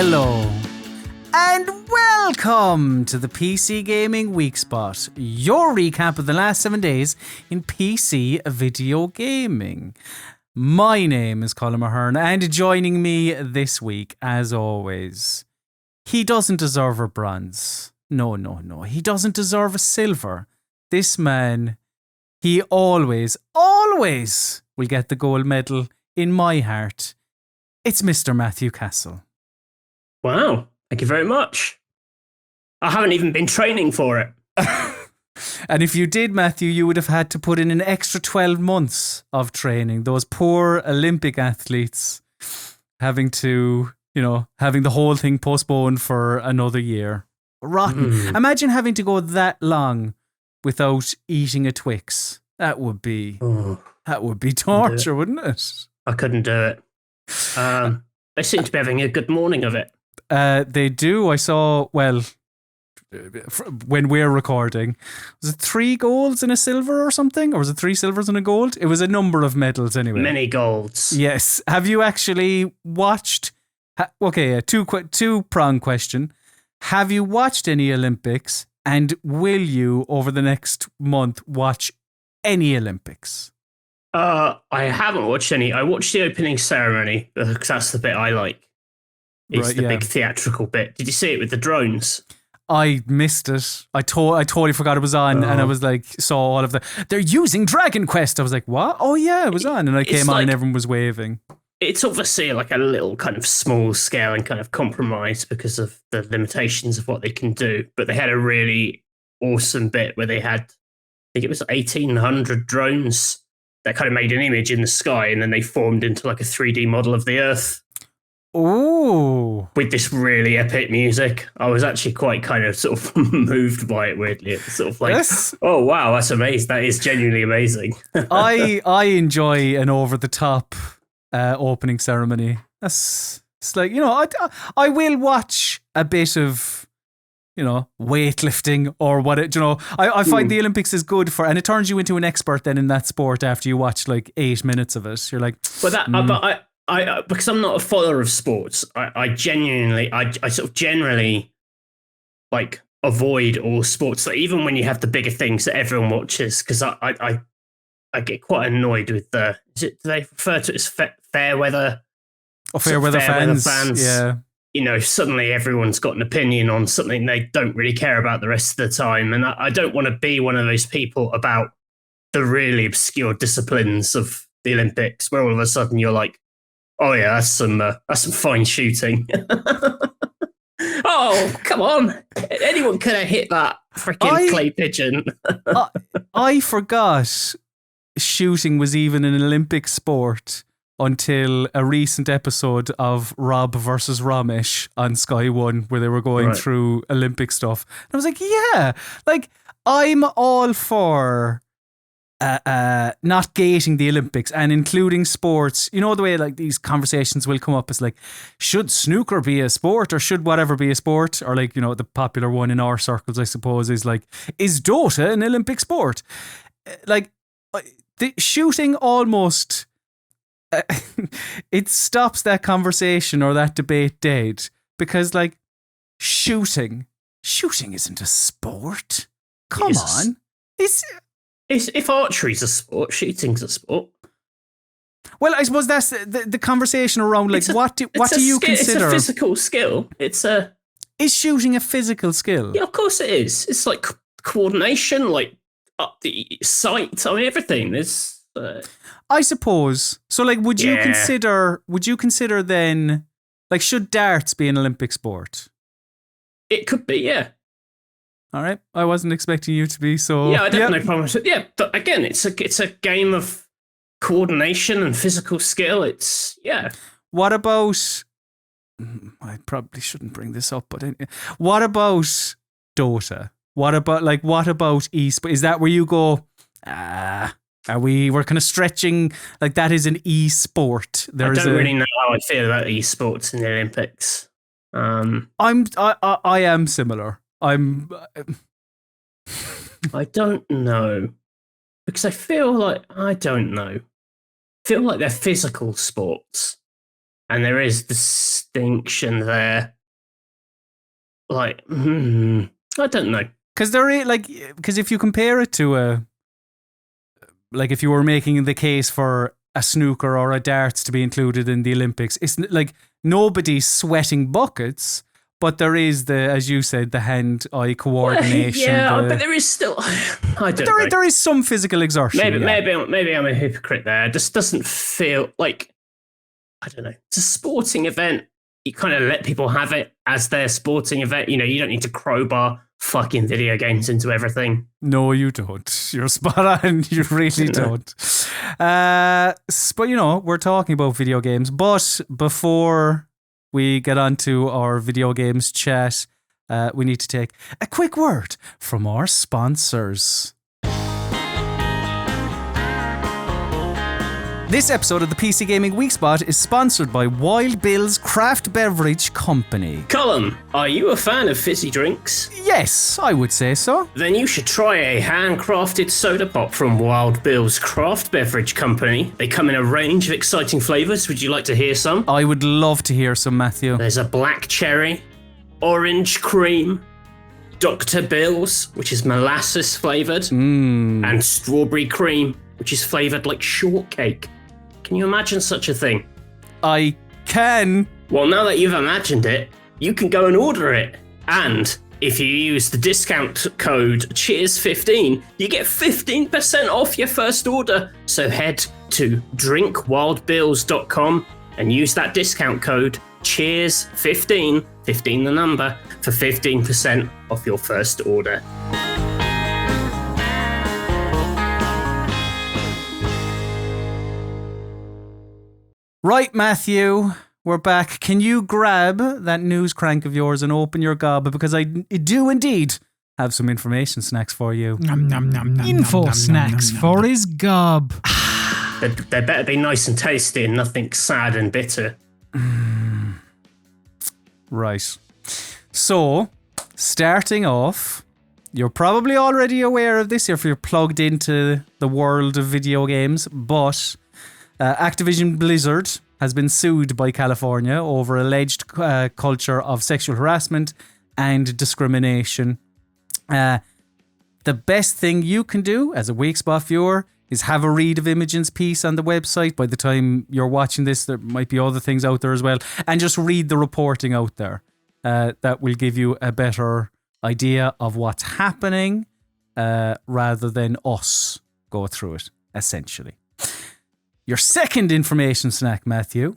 Hello, and welcome to the PC Gaming Weekspot, your recap of the last 7 days in PC video gaming. My name is Colin Mahern, and joining me this week, as always, he doesn't deserve a bronze. No. He doesn't deserve a silver. This man, he always will get the gold medal in my heart. It's Mr. Matthew Castle. Wow, thank you very much. I haven't even been training for it. And if you did, Matthew, you would have had to put in an extra 12 months of training. Those poor Olympic athletes having to, having the whole thing postponed for another year. Rotten. Imagine having to go that long without eating a Twix. That would be torture, wouldn't it? I couldn't do it. They seem to be having a good morning of it. They do. I saw, when we're recording, was it 3 golds and a silver or something? Or was it 3 silvers and a gold? It was a number of medals anyway. Many golds. Yes. Have you actually watched... Okay, a two-prong question. Have you watched any Olympics, and will you, over the next month, watch any Olympics? I haven't watched any. I watched the opening ceremony, because that's the bit I like. It's the big theatrical bit. Did you see it with the drones? I missed it. I totally forgot it was on, and I was like, saw all of they're using Dragon Quest. I was like, what? Oh yeah, it was on, and I came on and everyone was waving. It's obviously like a little kind of small scale and kind of compromise because of the limitations of what they can do. But they had a really awesome bit where they had, I think it was 1,800 drones that kind of made an image in the sky, and then they formed into like a 3D model of the Earth. Ooh. With this really epic music. I was actually quite kind of sort of moved by it weirdly. It's sort of like, oh wow, that's amazing. That is genuinely amazing. I enjoy an over-the-top opening ceremony. It's like, I will watch a bit of, weightlifting or what it, I find the Olympics is good for, and it turns you into an expert then in that sport after you watch like 8 minutes of it. You're like, but I because I'm not a follower of sports, I genuinely sort of generally like avoid all sports. Like even when you have the bigger things that everyone watches, because I get quite annoyed with do they refer to it as fair weather? Oh, fair weather fans. Yeah. Suddenly everyone's got an opinion on something they don't really care about the rest of the time. And I don't want to be one of those people about the really obscure disciplines of the Olympics where all of a sudden you're like, oh yeah, that's some fine shooting. Oh, come on. Anyone could have hit that freaking clay pigeon. I forgot shooting was even an Olympic sport until a recent episode of Rob versus Ramesh on Sky One, where they were going through Olympic stuff. And I was like, yeah, like I'm all for not gating the Olympics and including sports. You know the way like these conversations will come up is like, should snooker be a sport or should whatever be a sport? Or like, the popular one in our circles, I suppose, is like, is Dota an Olympic sport? Like the shooting almost it stops that conversation or that debate dead, because like shooting isn't a sport. Come on. If archery's a sport, shooting's a sport. Well, I suppose that's the conversation around like what do you consider? It's a physical skill. Is shooting a physical skill? Yeah, of course it is. It's like coordination, like up the sight. I mean, everything. There's. I suppose. So, like, would you consider then, like, should darts be an Olympic sport? It could be, yeah. All right, I wasn't expecting you to be so. Yeah, I don't have no problem with it. Yeah, but again, it's a game of coordination and physical skill. What about? I probably shouldn't bring this up, but what about Dota? What about eSport? Is that where you go? We're kind of stretching like that is an e-sport. I don't really know how I feel about esports in the Olympics. I am similar. I don't know, because I feel like they're physical sports, and there is distinction there. like, I don't know. Because if you compare it to if you were making the case for a snooker or a darts to be included in the Olympics, it's like nobody's sweating buckets, but there is as you said, the hand-eye coordination. But there is still, I don't know. There is some physical exertion. Maybe I'm a hypocrite there. It just doesn't feel like, I don't know. It's a sporting event. You kind of let people have it as their sporting event. You know, you don't need to crowbar fucking video games into everything. No, you don't. You're spot on. You really don't. But, we're talking about video games. But before we get on to our video games chat, we need to take a quick word from our sponsors. This episode of the PC Gaming Weekspot is sponsored by Wild Bill's Craft Beverage Company. Colin, are you a fan of fizzy drinks? Yes, I would say so. Then you should try a handcrafted soda pop from Wild Bill's Craft Beverage Company. They come in a range of exciting flavours. Would you like to hear some? I would love to hear some, Matthew. There's a black cherry, orange cream, Dr. Bill's, which is molasses flavoured, and strawberry cream, which is flavoured like shortcake. Can you imagine such a thing? I can. Well, now that you've imagined it, you can go and order it. And if you use the discount code CHEERS15, you get 15% off your first order. So head to drinkwildbills.com and use that discount code CHEERS15, 15 the number, for 15% off your first order. Right, Matthew, we're back. Can you grab that news crank of yours and open your gob? Because I do indeed have some information snacks for you. Info snacks for his gob. They better be nice and tasty and nothing sad and bitter. Right. So, starting off, you're probably already aware of this if you're plugged into the world of video games, but Activision Blizzard has been sued by California over alleged culture of sexual harassment and discrimination. The best thing you can do as a Weekspot viewer is have a read of Imogen's piece on the website. By the time you're watching this, there might be other things out there as well. And just read the reporting out there. That will give you a better idea of what's happening rather than us go through it, essentially. Your second information snack, Matthew,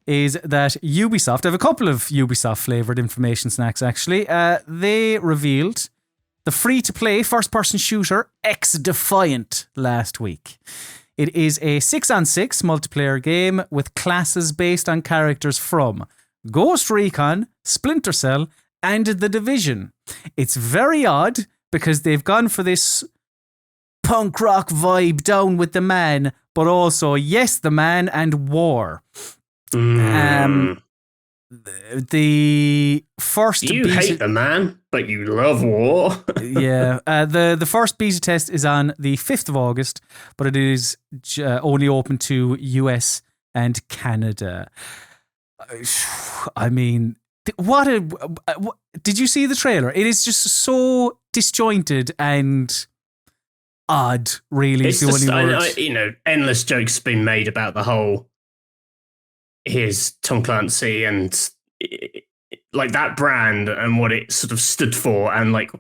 is that Ubisoft, I have a couple of Ubisoft flavoured information snacks actually. They revealed the free-to-play first-person shooter X-Defiant last week. It is a 6-on-6 multiplayer game with classes based on characters from Ghost Recon, Splinter Cell, and The Division. It's very odd because they've gone for this punk rock vibe, down with the man, but also yes, the man and war. The first you hate the man, but you love war. Yeah, the first beta test is on the 5th of August, but it is only open to US and Canada. I mean, did you see the trailer? It is just so disjointed and odd, really. It's just, endless jokes been made about the whole here's Tom Clancy and like that brand and what it sort of stood for and like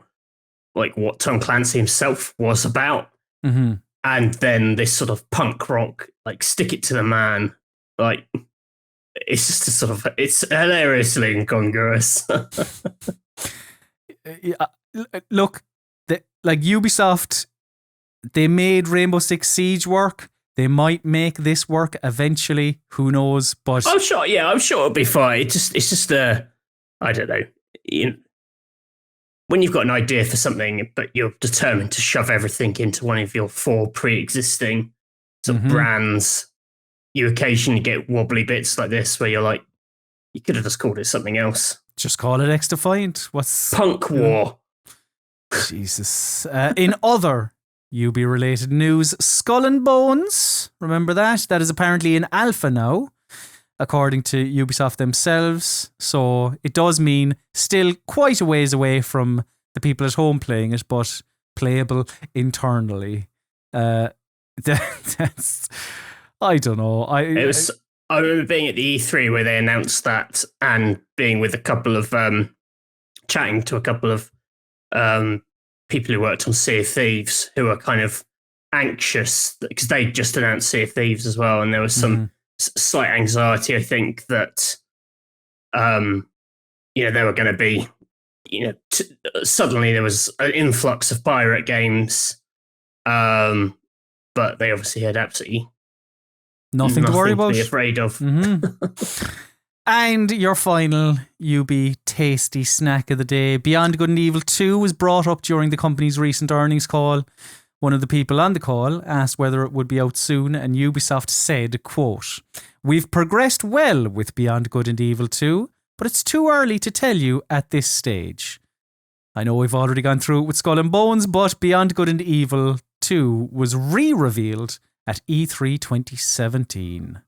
what Tom Clancy himself was about. Mm-hmm. And then this sort of punk rock, like stick it to the man, like it's just a sort of, it's hilariously incongruous. Look, like Ubisoft, they made Rainbow Six Siege work. They might make this work eventually. Who knows? But I'm sure it'll be fine. It's just I don't know. When you've got an idea for something, but you're determined to shove everything into one of your 4 pre-existing sort of brands, you occasionally get wobbly bits like this where you're like, you could have just called it something else. Just call it X-Defiant. What's Punk War? Jesus. In other UB-related news, Skull and Bones, remember that? That is apparently in alpha now. according to Ubisoft themselves. So it does mean still quite a ways away from the people at home playing it, but playable internally. That's, I don't know. I remember being at the E3 where they announced that, and being with a couple of chatting to a couple of people who worked on Sea of Thieves, who were kind of anxious because they just announced Sea of Thieves as well, and there was some slight anxiety, I think, that there were going to be, suddenly there was an influx of pirate games, but they obviously had absolutely nothing to worry about, to be afraid of. And your final UB tasty snack of the day, Beyond Good and Evil 2, was brought up during the company's recent earnings call. One of the people on the call asked whether it would be out soon, and Ubisoft said, quote, "We've progressed well with Beyond Good and Evil 2, but it's too early to tell you at this stage. I know we've already gone through it with Skull and Bones, but Beyond Good and Evil 2 was re-revealed at E3 2017.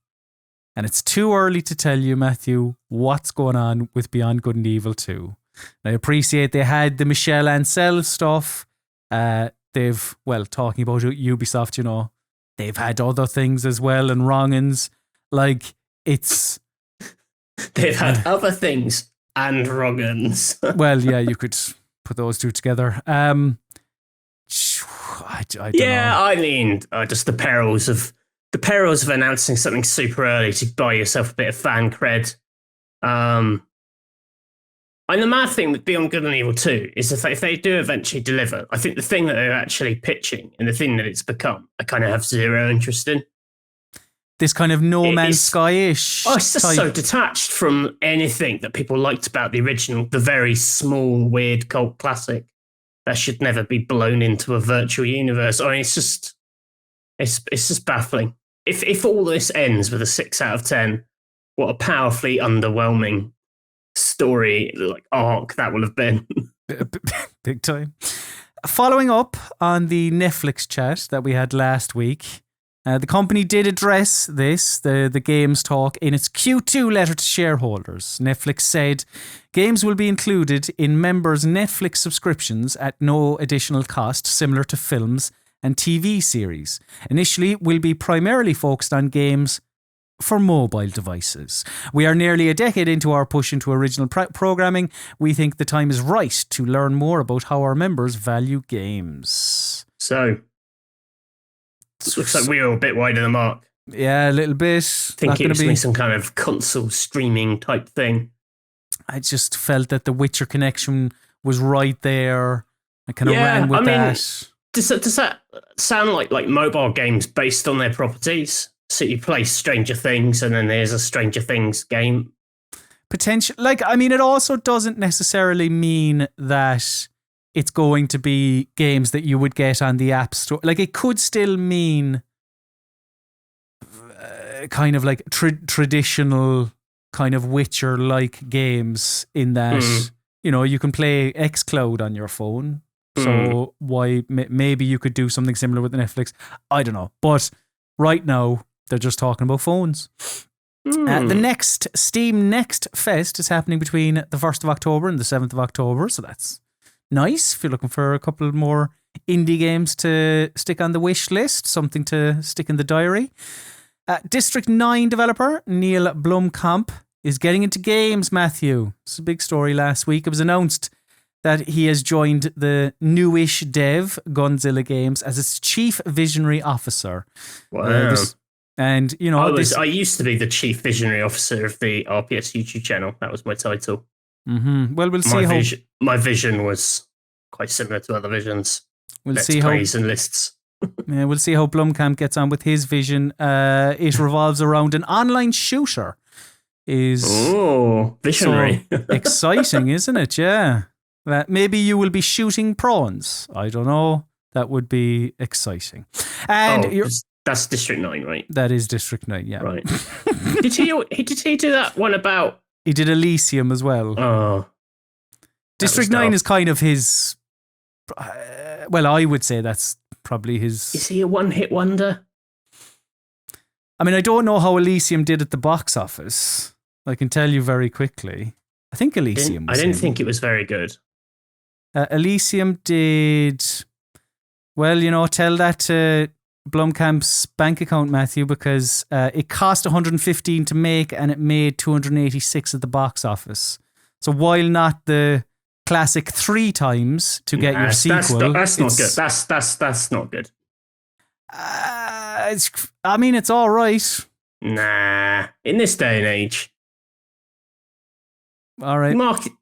And it's too early to tell you, Matthew, what's going on with Beyond Good and Evil 2. I appreciate they had the Michel Ancel stuff. They've, talking about Ubisoft, they've had other things as well, and wrongins. Like, it's... They've had other things and wrongins. Well, yeah, you could put those two together. I don't know. I mean, just the perils of announcing something super early to buy yourself a bit of fan cred. And the mad thing with Beyond Good and Evil 2 is that if they do eventually deliver, I think the thing that they're actually pitching and the thing that it's become, I kind of have zero interest in. This kind of No Man's Sky-ish. Oh, it's just so detached from anything that people liked about the original, the very small, weird cult classic that should never be blown into a virtual universe. I mean, it's just baffling. If all this ends with a 6 out of 10, what a powerfully underwhelming story, like arc that will have been. Big time. Following up on the Netflix chat that we had last week, the company did address this, the games talk, in its Q2 letter to shareholders. Netflix said games will be included in members' Netflix subscriptions at no additional cost, similar to films and TV series. Initially, we'll be primarily focused on games for mobile devices. We are nearly a decade into our push into original programming. We think the time is right to learn more about how our members value games. So, it looks like we were a bit wide of the mark. Yeah, a little bit. I think it was be some kind of console streaming type thing. I just felt that the Witcher connection was right there. I kind of ran with that. Does that sound like mobile games based on their properties? So you play Stranger Things and then there's a Stranger Things game? Potential. It also doesn't necessarily mean that it's going to be games that you would get on the App Store. Like, it could still mean kind of like traditional kind of Witcher-like games in that, you can play xCloud on your phone. So why maybe you could do something similar with Netflix? I don't know. But right now, they're just talking about phones. The next Steam Next Fest is happening between the 1st of October and the 7th of October. So that's nice if you're looking for a couple more indie games to stick on the wish list, something to stick in the diary. District 9 developer Neil Blomkamp is getting into games, Matthew. It's a big story last week. It was announced that he has joined the newish dev Gunzilla Games as its chief visionary officer. Wow. I used to be the chief visionary officer of the RPS YouTube channel. That was my title. Mm-hmm. Well, we'll see my vision was quite similar to other visions. We'll see how and lists. Yeah, we'll see how Blomkamp gets on with his vision. It revolves around an online shooter. Visionary. So exciting, isn't it? Yeah. Maybe you will be shooting prawns. I don't know. That would be exciting. And that's District 9, right? That is District 9, yeah. Right. Did he do that one about... He did Elysium as well. Oh. District 9 is kind of his... I would say that's probably his... Is he a one-hit wonder? I mean, I don't know how Elysium did at the box office. I can tell you very quickly. I think Elysium I didn't think it was very good. Elysium did... Well, tell that to Blomkamp's bank account, Matthew, because it cost 115 to make and it made 286 at the box office. So while not the classic 3 times to get your sequel... That's not good. That's not good. It's all right. Nah, in this day and age. All right.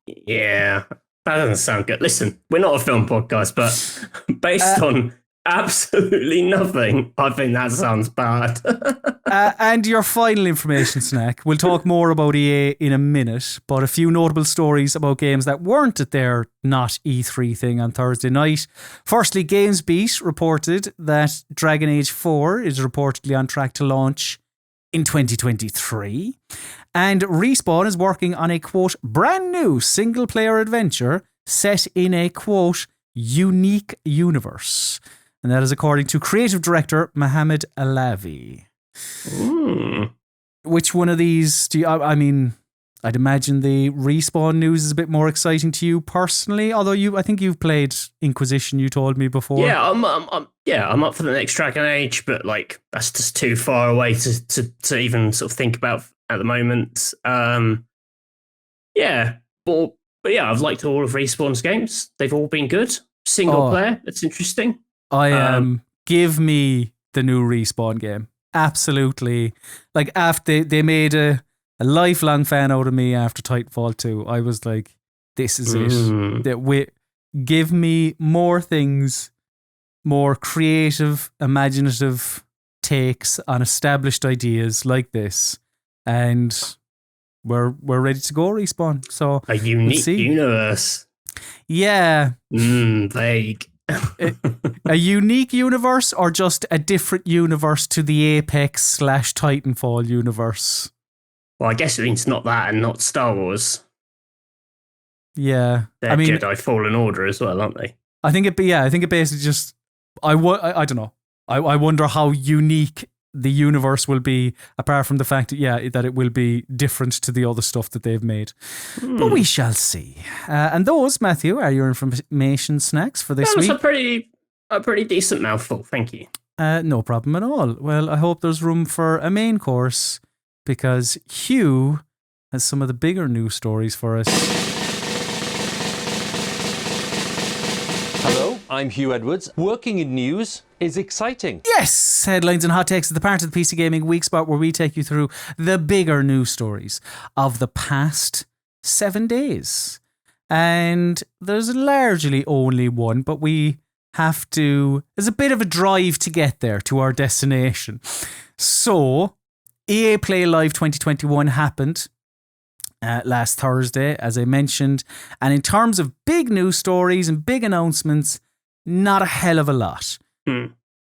Yeah, that doesn't sound good. Listen, we're not a film podcast, but based on absolutely nothing, I think that sounds bad. And your final information snack. We'll talk more about EA in a minute, but a few notable stories about games that weren't at their not E3 thing on Thursday night. Firstly, GamesBeat reported that Dragon Age 4 is reportedly on track to launch in 2023. And Respawn is working on a, quote, brand new single-player adventure set in a, quote, unique universe. And that is according to creative director Mohamed Alavi. Which one of these do you... I mean, I'd imagine the Respawn news is a bit more exciting to you personally, although I think you've played Inquisition, you told me before. Yeah, I'm up for the next Dragon Age, but like that's just too far away to even sort of think about at the moment. But yeah, I've liked all of Respawn's games. They've all been good. Single player, that's interesting. Give me the new Respawn game. Absolutely. Like, after they made a lifelong fan out of me after Titanfall 2, I was like, this is it. Give me more things, more creative, imaginative takes on established ideas like this, and we're ready to go, Respawn. So a unique universe. Yeah. Vague. A unique universe, or just a different universe to the Apex / Titanfall universe? Well, I guess it means not that and not Star Wars. Yeah. They're Jedi Fallen Order as well, aren't they? I think it basically just... I don't know. I wonder how unique the universe will be, apart from the fact that it will be different to the other stuff that they've made. But we shall see. And those, Matthew, are your information snacks for this week. That was a pretty decent mouthful, thank you. No problem at all. Well, I hope there's room for a main course, because Hugh has some of the bigger news stories for us. Hello, I'm Hugh Edwards. Working in news is exciting. Yes! Headlines and hot takes is the part of the PC Gaming Weekspot where we take you through the bigger news stories of the past 7 days. And there's largely only one, but we have to... There's a bit of a drive to get there, to our destination. So, EA Play Live 2021 happened last Thursday, as I mentioned. And in terms of big news stories and big announcements, not a hell of a lot.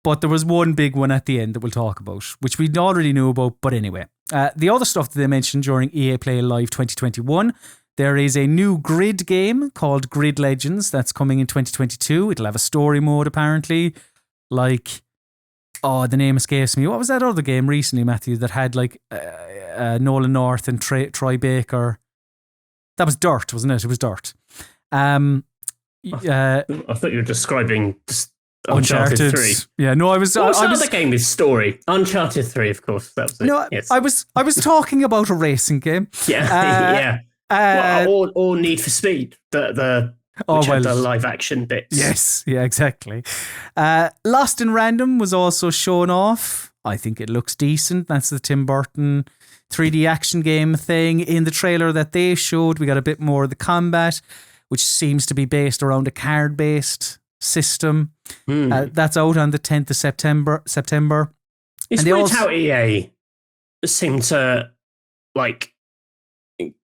But there was one big one at the end that we'll talk about, which we already knew about, but anyway. The other stuff that they mentioned during EA Play Live 2021, there is a new Grid game called Grid Legends that's coming in 2022. It'll have a story mode, apparently. Like, the name escapes me. What was that other game recently, Matthew, that had like Nolan North and Troy Baker? That was Dirt, wasn't it? It was Dirt. I thought you were describing... Uncharted 3. Yeah, no, I was... What's the other game with story? Uncharted 3, of course. That was it. No, yes. I was talking about a racing game. Yeah. Or Need for Speed. The live action bits. Yes, yeah, exactly. Lost in Random was also shown off. I think it looks decent. That's the Tim Burton 3D action game thing. In the trailer that they showed, we got a bit more of the combat, which seems to be based around a card-based system. That's out on the 10th of September. It's weird how EA seem to, like,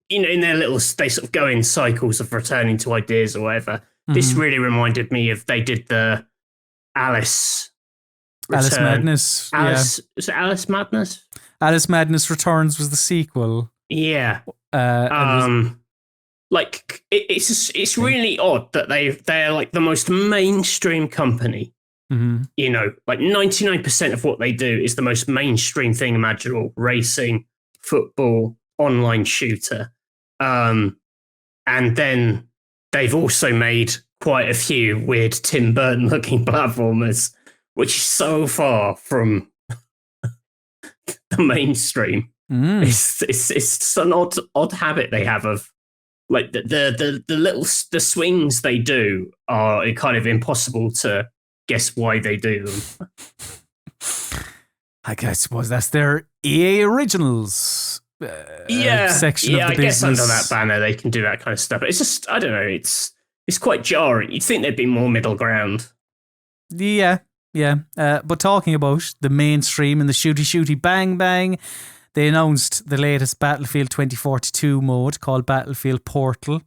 in their little, they sort of go in cycles of returning to ideas or whatever. This really reminded me of, they did the Alice Madness. Is it Alice Madness? Alice Madness Returns was the sequel. Yeah. Like, it's really odd that they're like the most mainstream company You know, like 99% of what they do is the most mainstream thing imaginable: racing, football, online shooter. And then they've also made quite a few weird Tim Burton looking platformers, which is so far from the mainstream. It's an odd habit they have of, like, the little swings they do are kind of impossible to guess why they do them. I suppose that's their EA Originals section of the I business. guess under that banner they can do that kind of stuff. But it's just, I don't know, it's quite jarring. You'd think there'd be more middle ground. Yeah. But talking about the mainstream and the shooty bang bang, they announced the latest Battlefield 2042 mode called Battlefield Portal.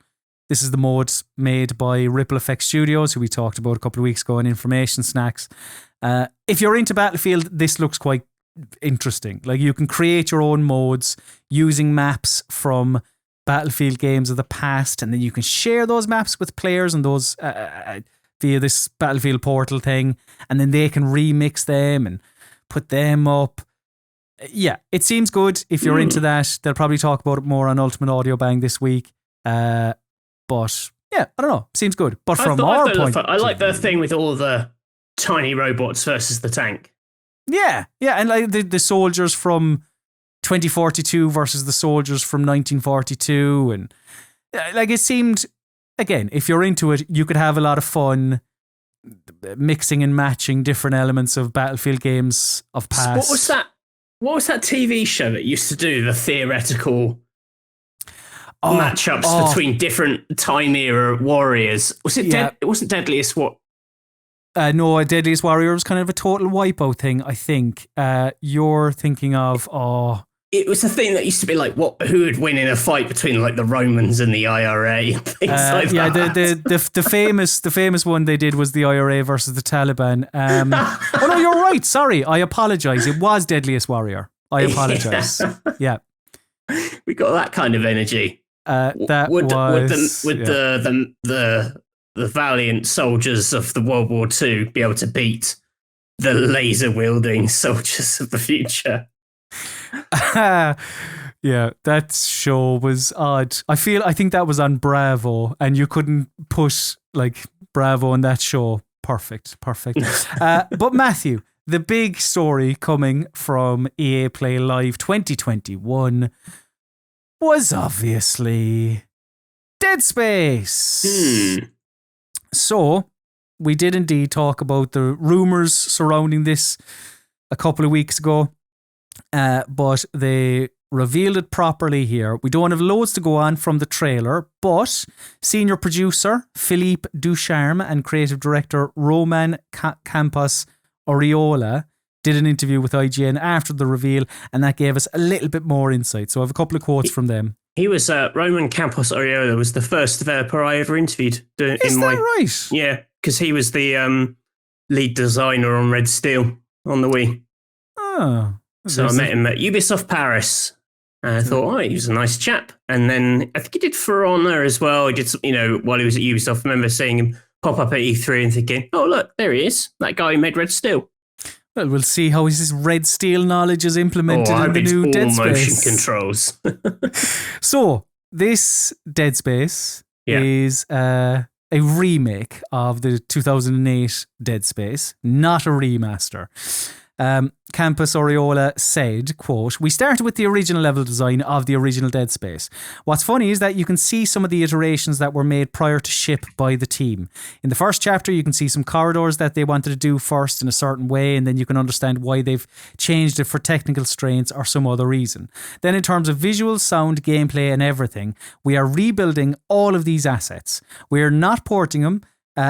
This is the mode made by Ripple Effect Studios, who we talked about a couple of weeks ago in Information Snacks. If you're into Battlefield, this looks quite interesting. Like, you can create your own modes using maps from Battlefield games of the past, and then you can share those maps with players and those via this Battlefield Portal thing, and then they can remix them and put them up. Yeah, it seems good if you're into that. They'll probably talk about it more on Ultimate Audio Bang this week. But yeah, I don't know. Seems good. But from our point, I like the thing with all the tiny robots versus the tank. Yeah, and like the soldiers from 2042 versus the soldiers from 1942, and like, it seemed, again, if you're into it, you could have a lot of fun mixing and matching different elements of Battlefield games of past. What was that TV show that used to do the theoretical matchups between different time era warriors? Was it? It wasn't Deadliest What? No, Deadliest Warrior was kind of a total wipeout thing, I think. You're thinking of It was a thing that used to be like, who would win in a fight between, like, the Romans and the IRA and things like that. Yeah, the famous one they did was the IRA versus the Taliban. Oh no, you're right. Sorry, I apologize. It was Deadliest Warrior. I apologize. Yeah. We got that kind of energy. Would the valiant soldiers of the World War II be able to beat the laser wielding soldiers of the future? Yeah, that show was odd. I think that was on Bravo, and you couldn't put, like, Bravo on that show. Perfect. But Matthew, the big story coming from EA Play Live 2021 was obviously Dead Space. So we did indeed talk about the rumors surrounding this a couple of weeks ago. But they revealed it properly here. We don't have loads to go on from the trailer, but senior producer Philippe Ducharme and creative director Roman Campos Oriola did an interview with IGN after the reveal, and that gave us a little bit more insight. So I have a couple of quotes from them. He was Roman Campos Oriola was the first developer I ever interviewed. Is that right? Yeah, because he was the lead designer on Red Steel on the Wii. Oh. So I met him at Ubisoft Paris. And I thought, he was a nice chap. And then I think he did For Honor as well. He did, while he was at Ubisoft, I remember seeing him pop up at E3 and thinking, oh, look, there he is. That guy who made Red Steel. Well, we'll see how his Red Steel knowledge is implemented in the new Dead Space. Motion controls. So, this Dead Space is a remake of the 2008 Dead Space, not a remaster. Campos Oriola said, quote, "We started with the original level design of the original Dead Space. What's funny is that you can see some of the iterations that were made prior to ship by the team. In the first chapter, you can see some corridors that they wanted to do first in a certain way, and then you can understand why they've changed it for technical strains or some other reason. Then in terms of visual, sound, gameplay, and everything, we are rebuilding all of these assets. We are not porting them.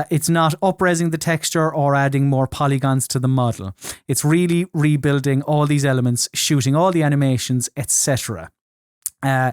It's not up-resing the texture or adding more polygons to the model. It's really rebuilding all these elements, shooting all the animations, etc. On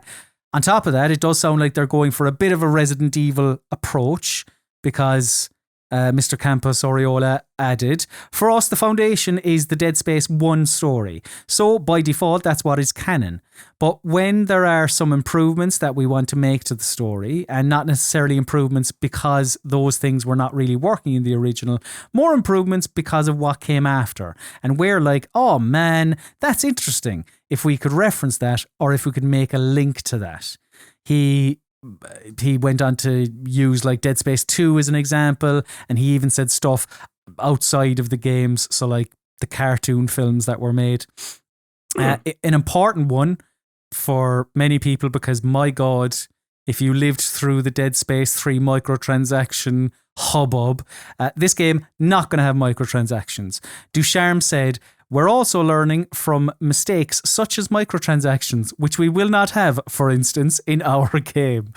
top of that, it does sound like they're going for a bit of a Resident Evil approach, because Mr. Campos Oriola added, for us, the foundation is the Dead Space 1 story. So, by default, that's what is canon. But when there are some improvements that we want to make to the story, and not necessarily improvements because those things were not really working in the original, more improvements because of what came after. And we're like, oh man, that's interesting. If we could reference that, or if we could make a link to that. He went on to use like Dead Space 2 as an example, and he even said stuff outside of the games, so like the cartoon films that were made. An important one for many people, because my God, if you lived through the Dead Space 3 microtransaction hubbub, this game not going to have microtransactions. Ducharme said, we're also learning from mistakes such as microtransactions, which we will not have, for instance, in our game.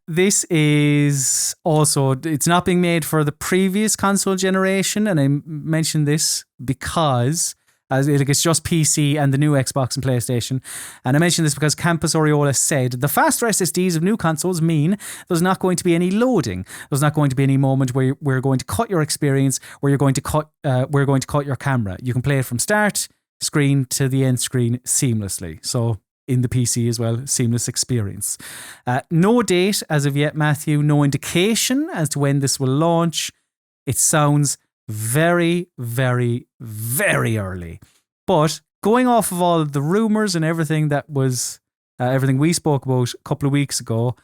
This is also, it's not being made for the previous console generation, and I mentioned this because it's just PC and the new Xbox and PlayStation. And I mention this because Campos Oriola said, the faster SSDs of new consoles mean there's not going to be any loading. There's not going to be any moment where we're going to cut your experience, where we're going to cut your camera. You can play it from start screen to the end screen seamlessly. So in the PC as well, seamless experience. No date as of yet, Matthew. No indication as to when this will launch. It sounds very, very, very early. But going off of all of the rumors and everything that was, everything we spoke about a couple of weeks ago,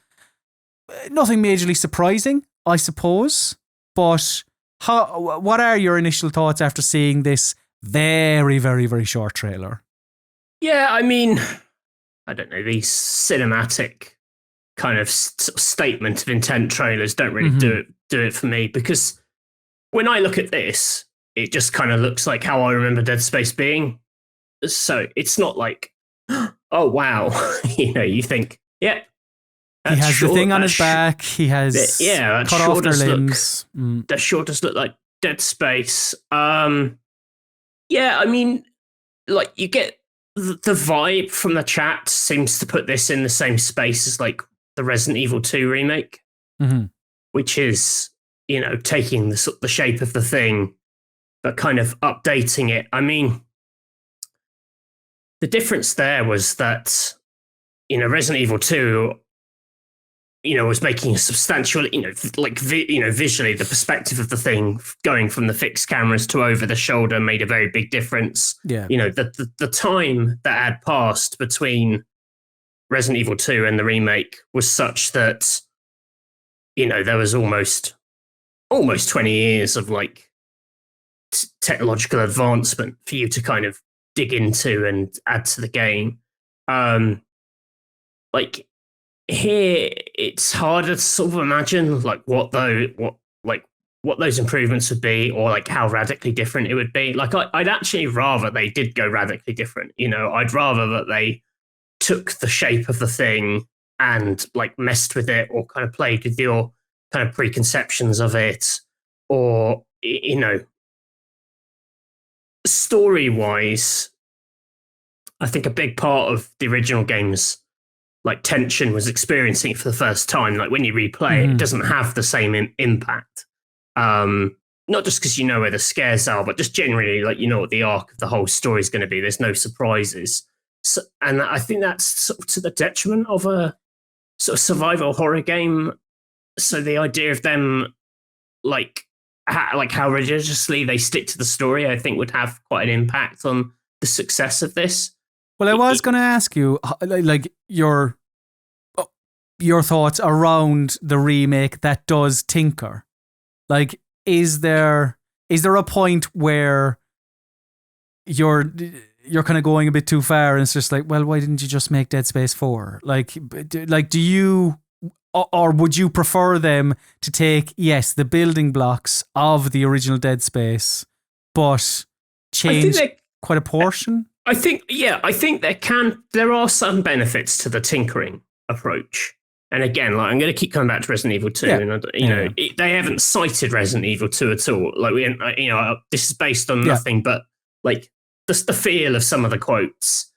nothing majorly surprising, I suppose. But what are your initial thoughts after seeing this very, very, very short trailer? Yeah, I mean, I don't know, these cinematic kind of statement of intent trailers don't really do it for me, because when I look at this, it just kind of looks like how I remember Dead Space being. So it's not like, oh, wow. You think, yeah. He has the thing on his back. He has cut off their limbs. That sure does look like Dead Space. Yeah, I mean, like, you get the vibe from the chat seems to put this in the same space as like the Resident Evil 2 remake, which is, taking the shape of the thing, but kind of updating it. I mean, the difference there was that, Resident Evil 2, was making a substantial, visually the perspective of the thing going from the fixed cameras to over the shoulder made a very big difference. Yeah. The time that had passed between Resident Evil 2 and the remake was such that, there was almost 20 years of like technological advancement for you to kind of dig into and add to the game. Like here, it's harder to sort of imagine like what those improvements would be, or like how radically different it would be. Like I'd actually rather they did go radically different. I'd rather that they took the shape of the thing and like messed with it, or kind of played with your kind of preconceptions of it, or, story-wise, I think a big part of the original game's like tension was experiencing it for the first time. Like when you replay it doesn't have the same impact. Not just because you know where the scares are, but just generally, like, what the arc of the whole story is going to be. There's no surprises. So, and I think that's sort of to the detriment of a sort of survival horror game. So the idea of them, like how religiously they stick to the story, I think would have quite an impact on the success of this. Well, I was going to ask you, like, your thoughts around the remake that does tinker. Like, is there a point where you're kind of going a bit too far, and it's just like, well, why didn't you just make Dead Space 4? Like, do you, or would you prefer them to take, yes, the building blocks of the original Dead Space, but change quite a portion? I think there are some benefits to the tinkering approach. And again, like, I'm going to keep coming back to Resident Evil 2, and they haven't cited Resident Evil 2 at all. Like, this is based on nothing but like just the feel of some of the quotes.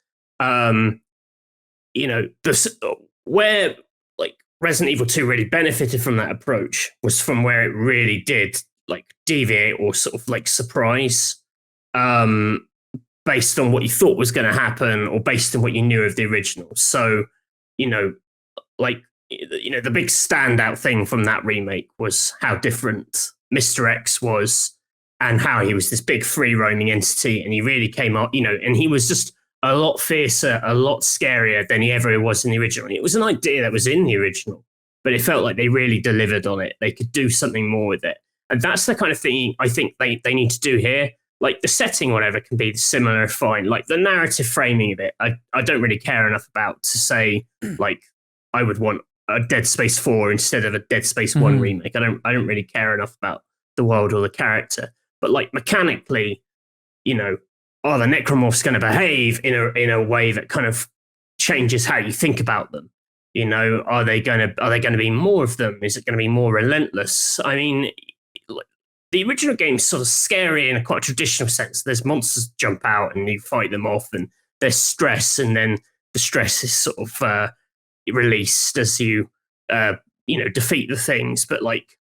Resident Evil 2 really benefited from that approach was from where it really did like deviate or sort of like surprise based on what you thought was going to happen or based on what you knew of the original. So, like, the big standout thing from that remake was how different Mr. X was and how he was this big free roaming entity. And he really came up, and he was just a lot fiercer, a lot scarier than he ever was in the original. It was an idea that was in the original, but it felt like they really delivered on it. They could do something more with it. And that's the kind of thing I think they need to do here. Like the setting, whatever, can be similar, fine. Like the narrative framing of it, I don't really care enough about to say, like, I would want a Dead Space 4 instead of a Dead Space 1 remake. I don't really care enough about the world or the character. But like mechanically, are the necromorphs going to behave in a way that kind of changes how you think about them? Are they going to be more of them? Is it going to be more relentless? I mean, the original game's sort of scary in a quite traditional sense. There's monsters jump out and you fight them off, and there's stress, and then the stress is sort of released as you defeat the things. But like,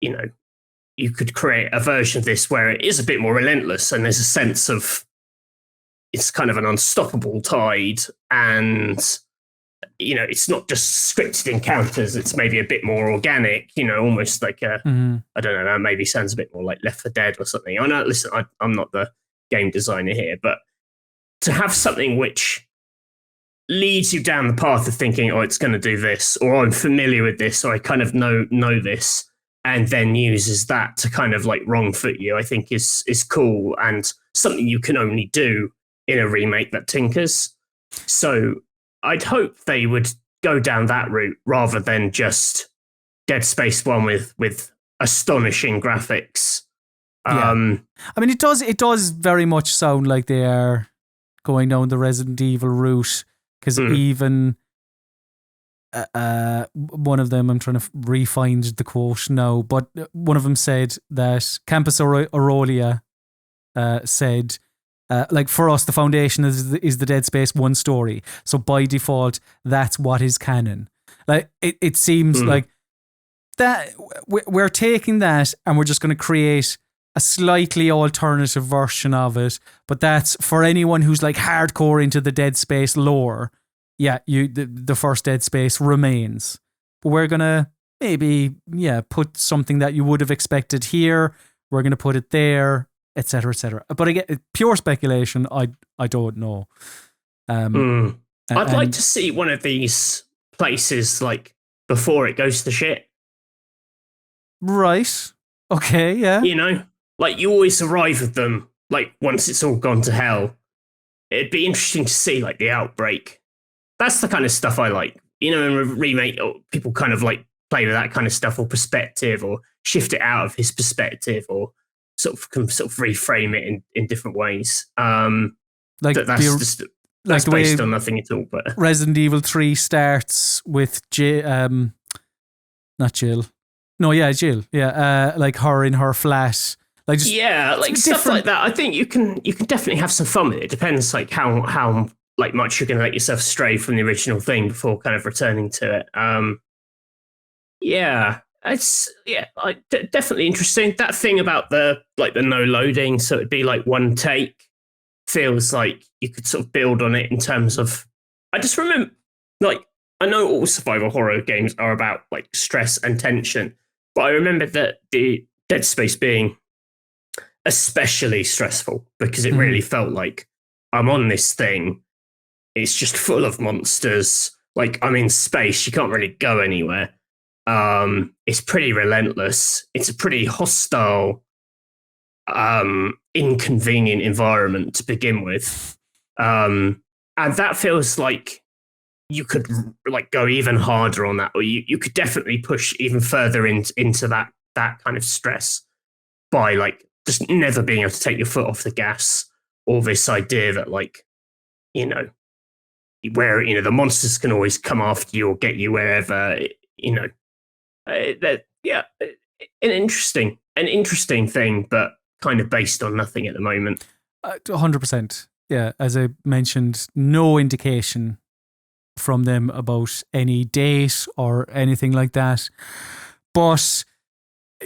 you could create a version of this where it is a bit more relentless and there's a sense of it's kind of an unstoppable tide, and it's not just scripted encounters. It's maybe a bit more organic, almost like I don't know, that maybe sounds a bit more like Left 4 Dead or something. I know, listen, I'm not the game designer here, but to have something which leads you down the path of thinking, oh, it's going to do this, or I'm familiar with this, or I kind of know this, and then uses that to kind of like wrong foot you, I think is cool and something you can only do in a remake that tinkers. So I'd hope they would go down that route rather than just Dead Space 1 with astonishing graphics. I mean, it does very much sound like they are going down the Resident Evil route, because even one of them, I'm trying to re-find the quote now, but one of them said that Campus Aurelia said, like, for us, the foundation is the Dead Space 1 story. So by default, that's what is canon. Like, it seems like that we're taking that and we're just going to create a slightly alternative version of it. But that's for anyone who's like hardcore into the Dead Space lore. Yeah, the first Dead Space remains. But we're going to maybe, put something that you would have expected here. We're going to put it there, etc., etc. But again, pure speculation. I don't know. I'd like to see one of these places like before it goes to shit. Right. Okay. Yeah. Like you always arrive with them. Like once it's all gone to hell, it'd be interesting to see like the outbreak. That's the kind of stuff I like. In a remake, people kind of like play with that kind of stuff, or perspective, or shift it out of his perspective, or sort of reframe it in different ways. That's based on nothing at all. But Resident Evil 3 starts with not Jill. No, yeah, Jill. Yeah, like her in her flat. Like stuff like that. I think you can definitely have some fun with it. It depends like how like much you're going to let yourself stray from the original thing before kind of returning to it. It's definitely interesting. That thing about the no loading, so it'd be like one take, feels like you could sort of build on it in terms of. I just remember, like, I know all survival horror games are about like stress and tension, but I remember that the Dead Space being especially stressful because it really felt like I'm on this thing. It's just full of monsters. Like I'm in space. You can't really go anywhere. It's pretty relentless. It's a pretty hostile, inconvenient environment to begin with. And that feels like you could like go even harder on that, or you could definitely push even further into that kind of stress by like just never being able to take your foot off the gas, or this idea that like, where the monsters can always come after you or get you wherever, an interesting thing, but kind of based on nothing at the moment. 100%. Yeah, as I mentioned, no indication from them about any date or anything like that. But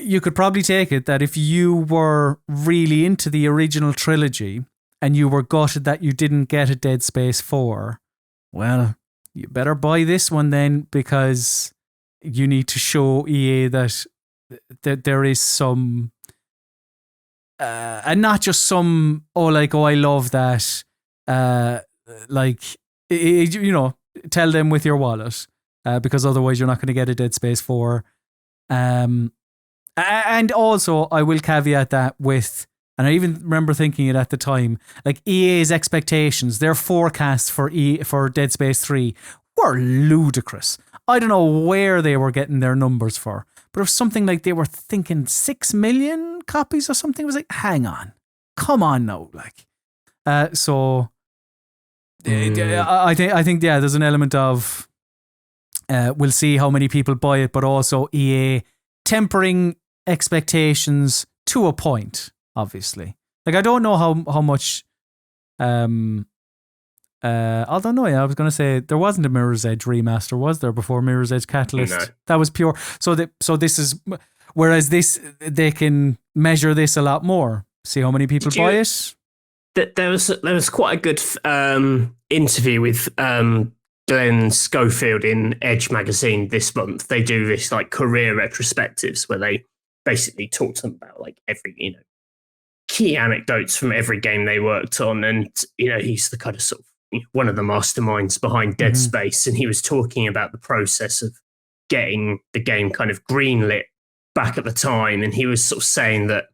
you could probably take it that if you were really into the original trilogy and you were gutted that you didn't get a Dead Space 4, well, you better buy this one then, because you need to show EA that there is some, and not just some, I love that, tell them with your wallet, because otherwise you're not going to get a Dead Space 4. And also, I will caveat that with, and I even remember thinking it at the time, like EA's expectations, their forecasts for Dead Space 3 were ludicrous. I don't know where they were getting their numbers for, but it was something like they were thinking 6 million copies or something. It was like, hang on, come on now, like. I think there's an element of we'll see how many people buy it, but also EA tempering expectations to a point, obviously. Like, I don't know how much I don't know. I was going to say there wasn't a Mirror's Edge remaster, was there, before Mirror's Edge Catalyst? No. That was pure. So this is, whereas this, they can measure this a lot more. See how many people buy it. There was quite a good interview with Glenn Schofield in Edge magazine this month. They do this like career retrospectives where they basically talk to them about like every key anecdotes from every game they worked on, and he's the kind of sort of one of the masterminds behind Dead Space, and he was talking about the process of getting the game kind of greenlit back at the time, and he was sort of saying that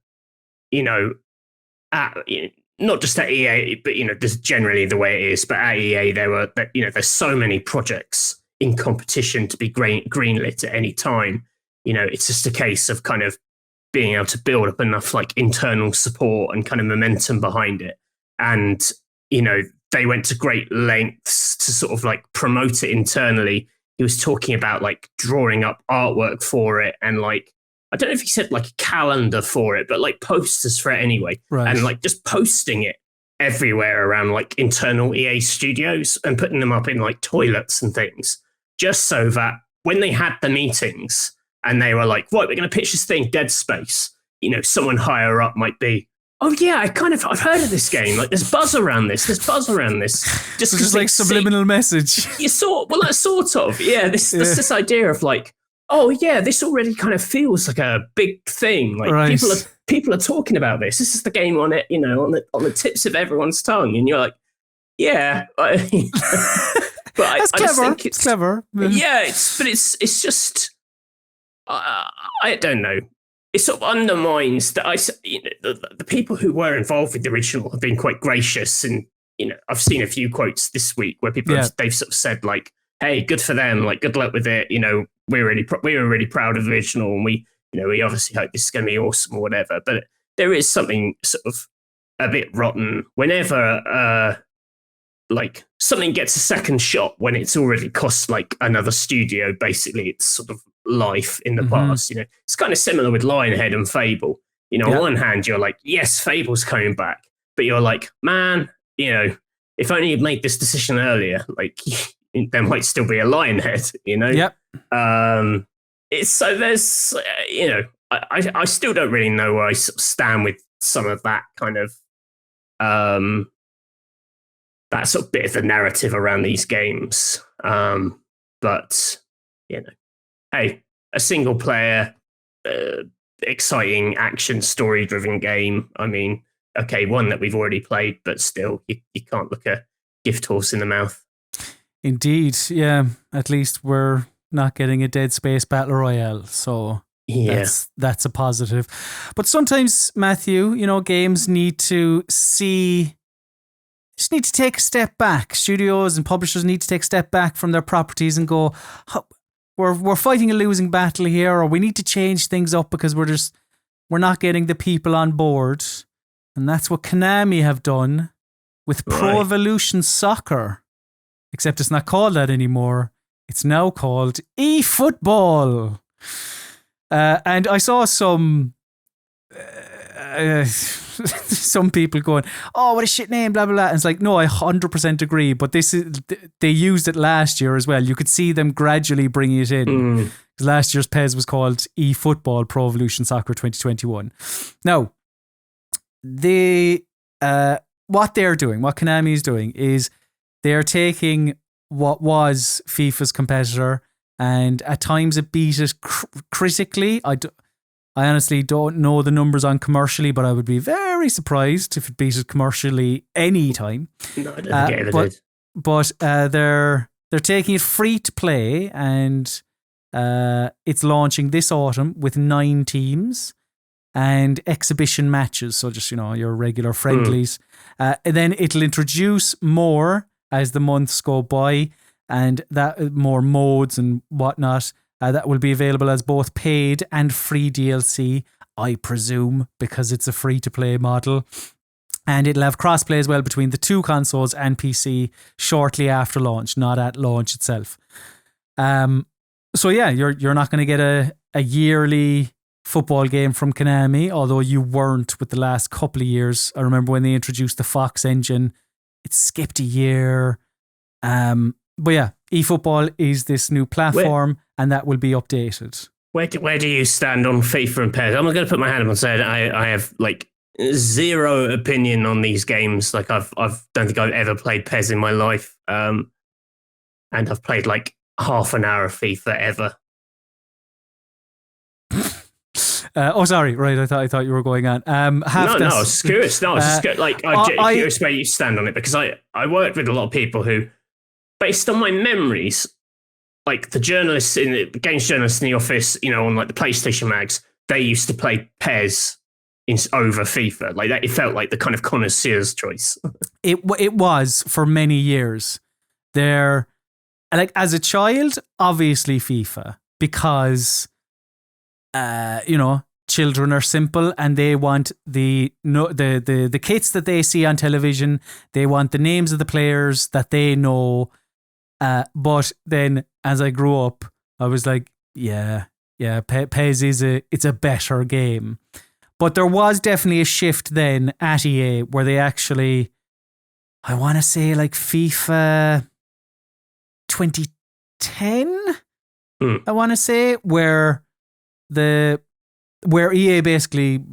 not just at EA, but this is generally the way it is. But at EA, there's so many projects in competition to be greenlit at any time. It's just a case of kind of being able to build up enough like internal support and kind of momentum behind it. And they went to great lengths to sort of like promote it internally. He was talking about like drawing up artwork for it, and like, I don't know if he said like a calendar for it, but like posters for it anyway. Right. And like just posting it everywhere around like internal EA studios and putting them up in like toilets and things, just so that when they had the meetings and they were like, right, we're going to pitch this thing, Dead Space, someone higher up might be, oh yeah, I've heard of this game. Like there's buzz around this. Just like subliminal message. Sort of. Yeah. This idea of like, oh yeah, this already kind of feels like a big thing. Like right. people are talking about this. This is the game on it, on the tips of everyone's tongue, and you're like, yeah. But That's clever. just think it's clever. Yeah, it's just I don't know. It sort of undermines that the people who were involved with the original have been quite gracious, and I've seen a few quotes this week where people they've sort of said like, hey, good for them, like good luck with it. We were really proud of the original, and we obviously hope this is going to be awesome or whatever. But there is something sort of a bit rotten whenever like something gets a second shot when it's already cost like another studio basically its sort of life in the past. It's kind of similar with Lionhead and Fable. On one hand you're like, yes, Fable's coming back, but you're like, man, if only you'd made this decision earlier, like there might still be a Lionhead, Yep. It's so there's I still don't really know where I sort of stand with some of that kind of that sort of bit of the narrative around these games. But hey, a single player exciting action story driven game. I mean, okay, one that we've already played, but still you can't look a gift horse in the mouth. Indeed, yeah. At least we're not getting a Dead Space Battle Royale, so that's a positive. But sometimes, Matthew, games need to just need to take a step back. Studios and publishers need to take a step back from their properties and go, we're fighting a losing battle here, or we need to change things up because we're not getting the people on board. And that's what Konami have done with Pro Evolution Soccer. Except it's not called that anymore. It's now called eFootball. And I saw some some people going, oh, what a shit name, blah, blah, blah. And it's like, no, I 100% agree. But they used it last year as well. You could see them gradually bringing it in. Because last year's PES was called eFootball Pro Evolution Soccer 2021. Now, what they're doing, what Konami is doing, is they're taking what was FIFA's competitor, and at times it beat it critically. I honestly don't know the numbers on commercially, but I would be very surprised if it beat it commercially any time. No, I don't think it ever did. But they're taking it free to play, and it's launching this autumn with 9 teams and exhibition matches. So just, your regular friendlies. And then it'll introduce more as the months go by, and that more modes and whatnot. That will be available as both paid and free DLC, I presume, because it's a free-to-play model. And it'll have crossplay as well between the 2 consoles and PC shortly after launch, not at launch itself. So yeah, you're not going to get a yearly football game from Konami, although you weren't with the last couple of years. I remember when they introduced the Fox engine, it skipped a year. But yeah, eFootball is this new platform, and that will be updated. Where do you stand on FIFA and PES? I'm not going to put my hand up and say I have like zero opinion on these games. Like I don't think I've ever played PES in my life, and I've played like half an hour of FIFA ever. Sorry, right. I thought you were going on. No, I was curious. No, I was just curious where you stand on it, because I worked with a lot of people who, based on my memories, like the games journalists in the office, on like the PlayStation mags, they used to play PES over FIFA. Like that, it felt like the kind of connoisseur's choice. It was for many years. There, like as a child, obviously FIFA, because children are simple and they want the kits that they see on television. They want the names of the players that they know. But then as I grew up, I was like, PES it's a better game. But there was definitely a shift then at EA where they actually, I want to say like FIFA 2010, I want to say, where EA basically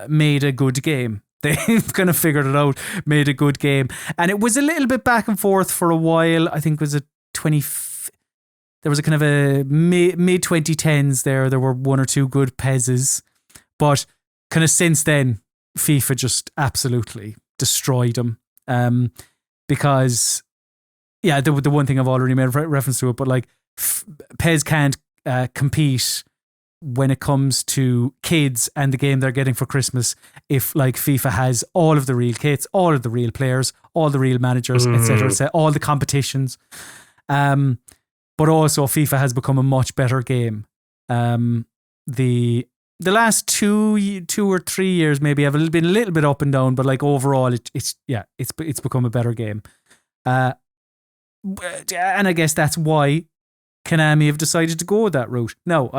made a good game. They kind of figured it out, made a good game. And it was a little bit back and forth for a while. I think it was there was a kind of a mid 2010s there were 1 or 2 good PESs. But kind of since then, FIFA just absolutely destroyed them. Because, the one thing I've already made reference to it, but like PES can't compete when it comes to kids and the game they're getting for Christmas, if like FIFA has all of the real kits, all of the real players, all the real managers, etc., all the competitions. But also FIFA has become a much better game. The last 2 or 3 years maybe have been a little bit up and down, but like overall it's become a better game. And I guess that's why Konami have decided to go that route. No,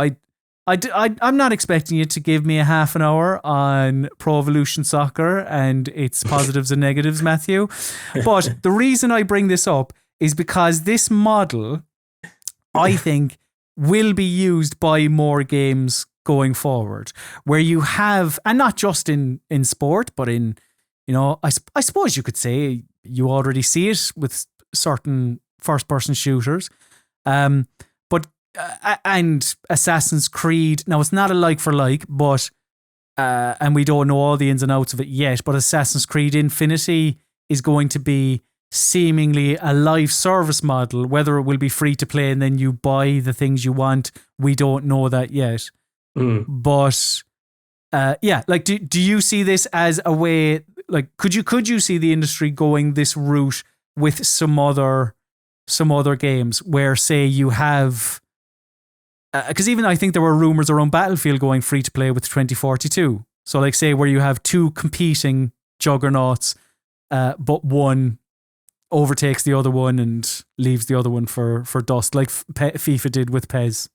I'm not expecting you to give me a half an hour on Pro Evolution Soccer and its positives and negatives, Matthew. But the reason I bring this up is because this model, I think, will be used by more games going forward, where you have, and not just in sport, but in, I suppose you could say you already see it with certain first-person shooters. But and Assassin's Creed. Now, it's not a like for like, but and we don't know all the ins and outs of it yet, but Assassin's Creed Infinity is going to be seemingly a live service model. Whether it will be free to play and then you buy the things you want, we don't know that yet. But like do you see this as a way, like could you see the industry going this route with some other games where, say, you have, because even I think there were rumors around Battlefield going free to play with 2042. So like, say, where you have 2 competing juggernauts, but one overtakes the other one and leaves the other one for dust, like FIFA did with PES.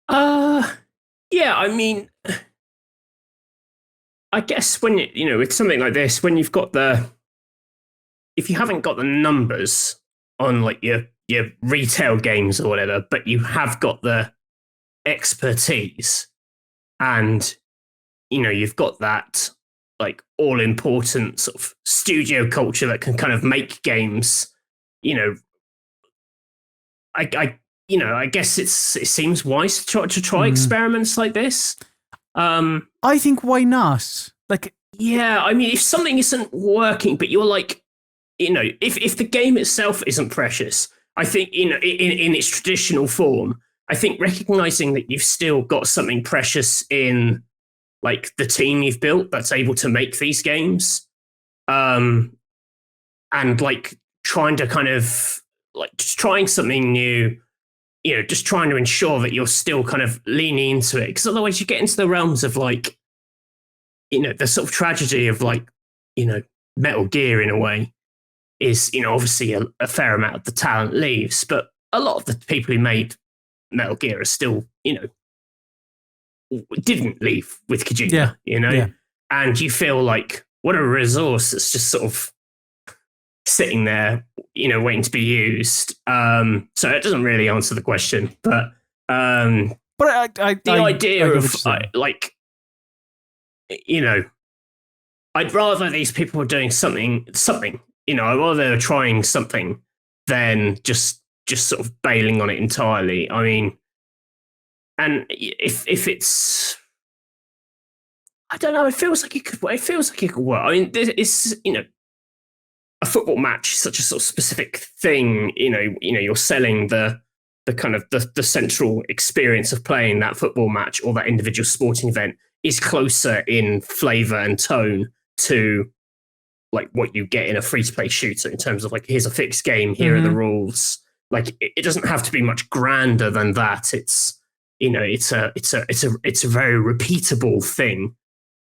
Yeah, I mean, I guess when with something like this, when you've got if you haven't got the numbers on like your retail games or whatever, but you have got the expertise, and you've got that like all important sort of studio culture that can kind of make games. I guess it seems wise to try experiments like this. I think why not? Like, yeah, I mean, if something isn't working, but you're like, if the game itself isn't precious, I think in its traditional form, I think recognizing that you've still got something precious in like the team you've built that's able to make these games, and like trying to kind of like just trying something new, just trying to ensure that you're still kind of leaning into it, because otherwise you get into the realms of like, the sort of tragedy of like, Metal Gear in a way is, obviously a fair amount of the talent leaves, but a lot of the people who made Metal Gear are still, didn't leave with Kojima, and you feel like what a resource that's just sort of sitting there, waiting to be used. So it doesn't really answer the question, but the idea of like, I'd rather these people were doing something. I'd rather they were trying something than just sort of bailing on it entirely. I mean, and if it's, I don't know, it feels like it could work. I mean, it's, a football match is such a sort of specific thing. You're selling the kind of the central experience of playing that football match or that individual sporting event is closer in flavor and tone to like what you get in a free-to-play shooter in terms of like, here's a fixed game, here are the rules. Like it doesn't have to be much grander than that. It's it's a very repeatable thing.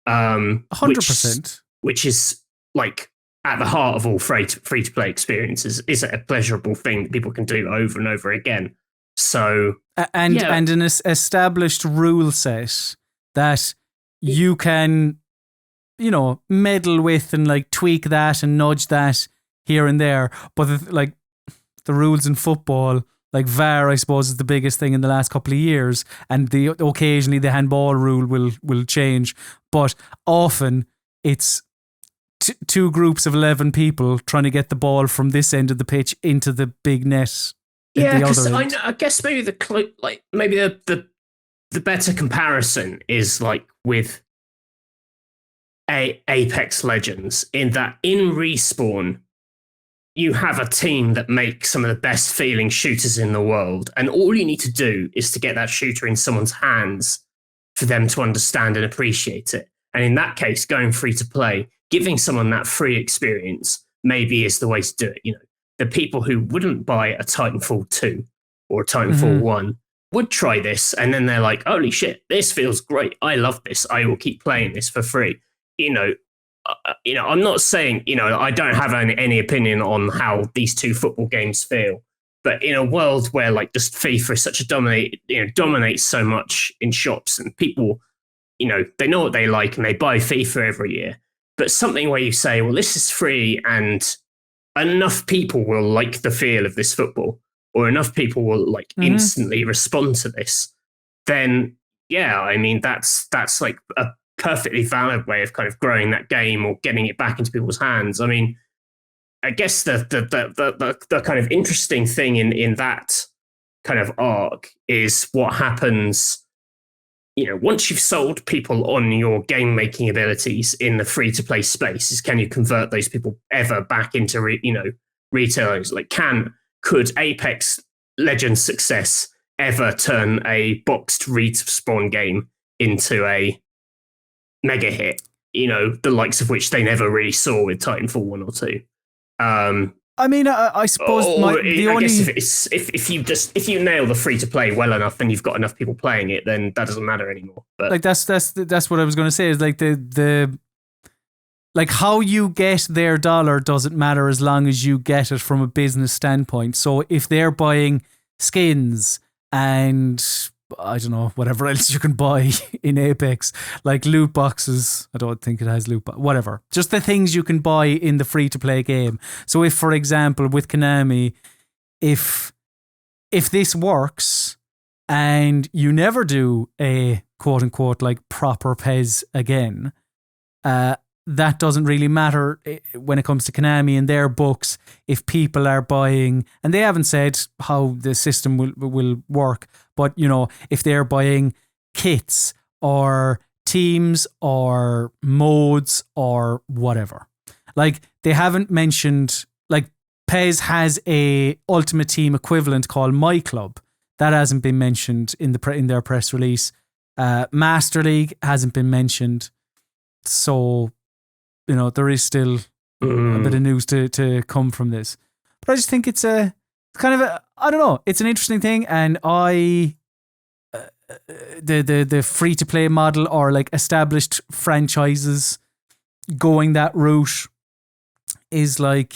100%, which is like at the heart of all free to play experiences, is a pleasurable thing that people can do over and over again. So and an established rule set that you can meddle with and like tweak that and nudge that here and there, but the rules in football, like VAR, I suppose, is the biggest thing in the last couple of years, and occasionally the handball rule will change, but often it's two groups of 11 people trying to get the ball from this end of the pitch into the big net. Yeah, because I guess maybe the better comparison is like with Apex Legends, in that in Respawn you have a team that makes some of the best feeling shooters in the world, and all you need to do is to get that shooter in someone's hands for them to understand and appreciate it. And in that case, going free to play, giving someone that free experience maybe is the way to do it. The people who wouldn't buy a Titanfall 2 or a Titanfall 1 would try this, and then they're like, holy shit, this feels great. I love this. I will keep playing this for free. I'm not saying, I don't have any opinion on how these two football games feel, but in a world where like just FIFA is such a dominates so much in shops, and people, they know what they like and they buy FIFA every year, but something where you say, well, this is free and enough people will like the feel of this football, or enough people will like instantly respond to this, then yeah, I mean, that's like a perfectly valid way of kind of growing that game or getting it back into people's hands. I mean, I guess the kind of interesting thing in that kind of arc is what happens, once you've sold people on your game making abilities in the free to play space, is can you convert those people ever back into retailers? Like, could Apex Legends success ever turn a boxed Respawn game into a mega hit, the likes of which they never really saw with Titanfall 1 or 2. I mean, I suppose if you nail the free to play well enough and you've got enough people playing it, then that doesn't matter anymore. But like that's what I was going to say, is like the like how you get their dollar doesn't matter as long as you get it from a business standpoint. So if they're buying skins and I don't know, whatever else you can buy in Apex, like loot boxes. I don't think it has loot boxes, whatever. Just the things you can buy in the free-to-play game. So if, for example, with Konami, if this works and you never do a quote-unquote like proper PES again, that doesn't really matter when it comes to Konami in their books. If people are buying, and they haven't said how the system will work, but if they're buying kits or teams or modes or whatever, like they haven't mentioned, like PES has a Ultimate Team equivalent called My Club that hasn't been mentioned in their press release. Master League hasn't been mentioned, so there is still a bit of news to come from this. But I just think it's I don't know, it's an interesting thing, and the free to play model or like established franchises going that route is like,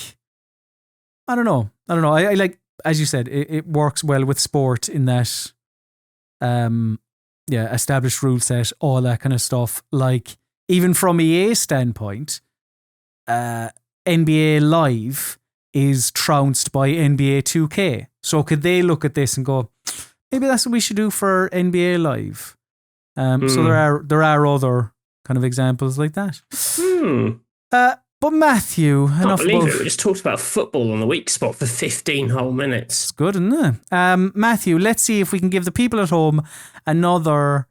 I don't know. I like, as you said, it works well with sport in that, established rule set, all that kind of stuff. Like, even from EA's standpoint, NBA Live is trounced by NBA 2K. So could they look at this and go, maybe that's what we should do for NBA Live? So there are other kind of examples like that. But Matthew, enough about it. We just talked about football on the Weekspot for 15 whole minutes. It's good, isn't it? Matthew, let's see if we can give the people at home another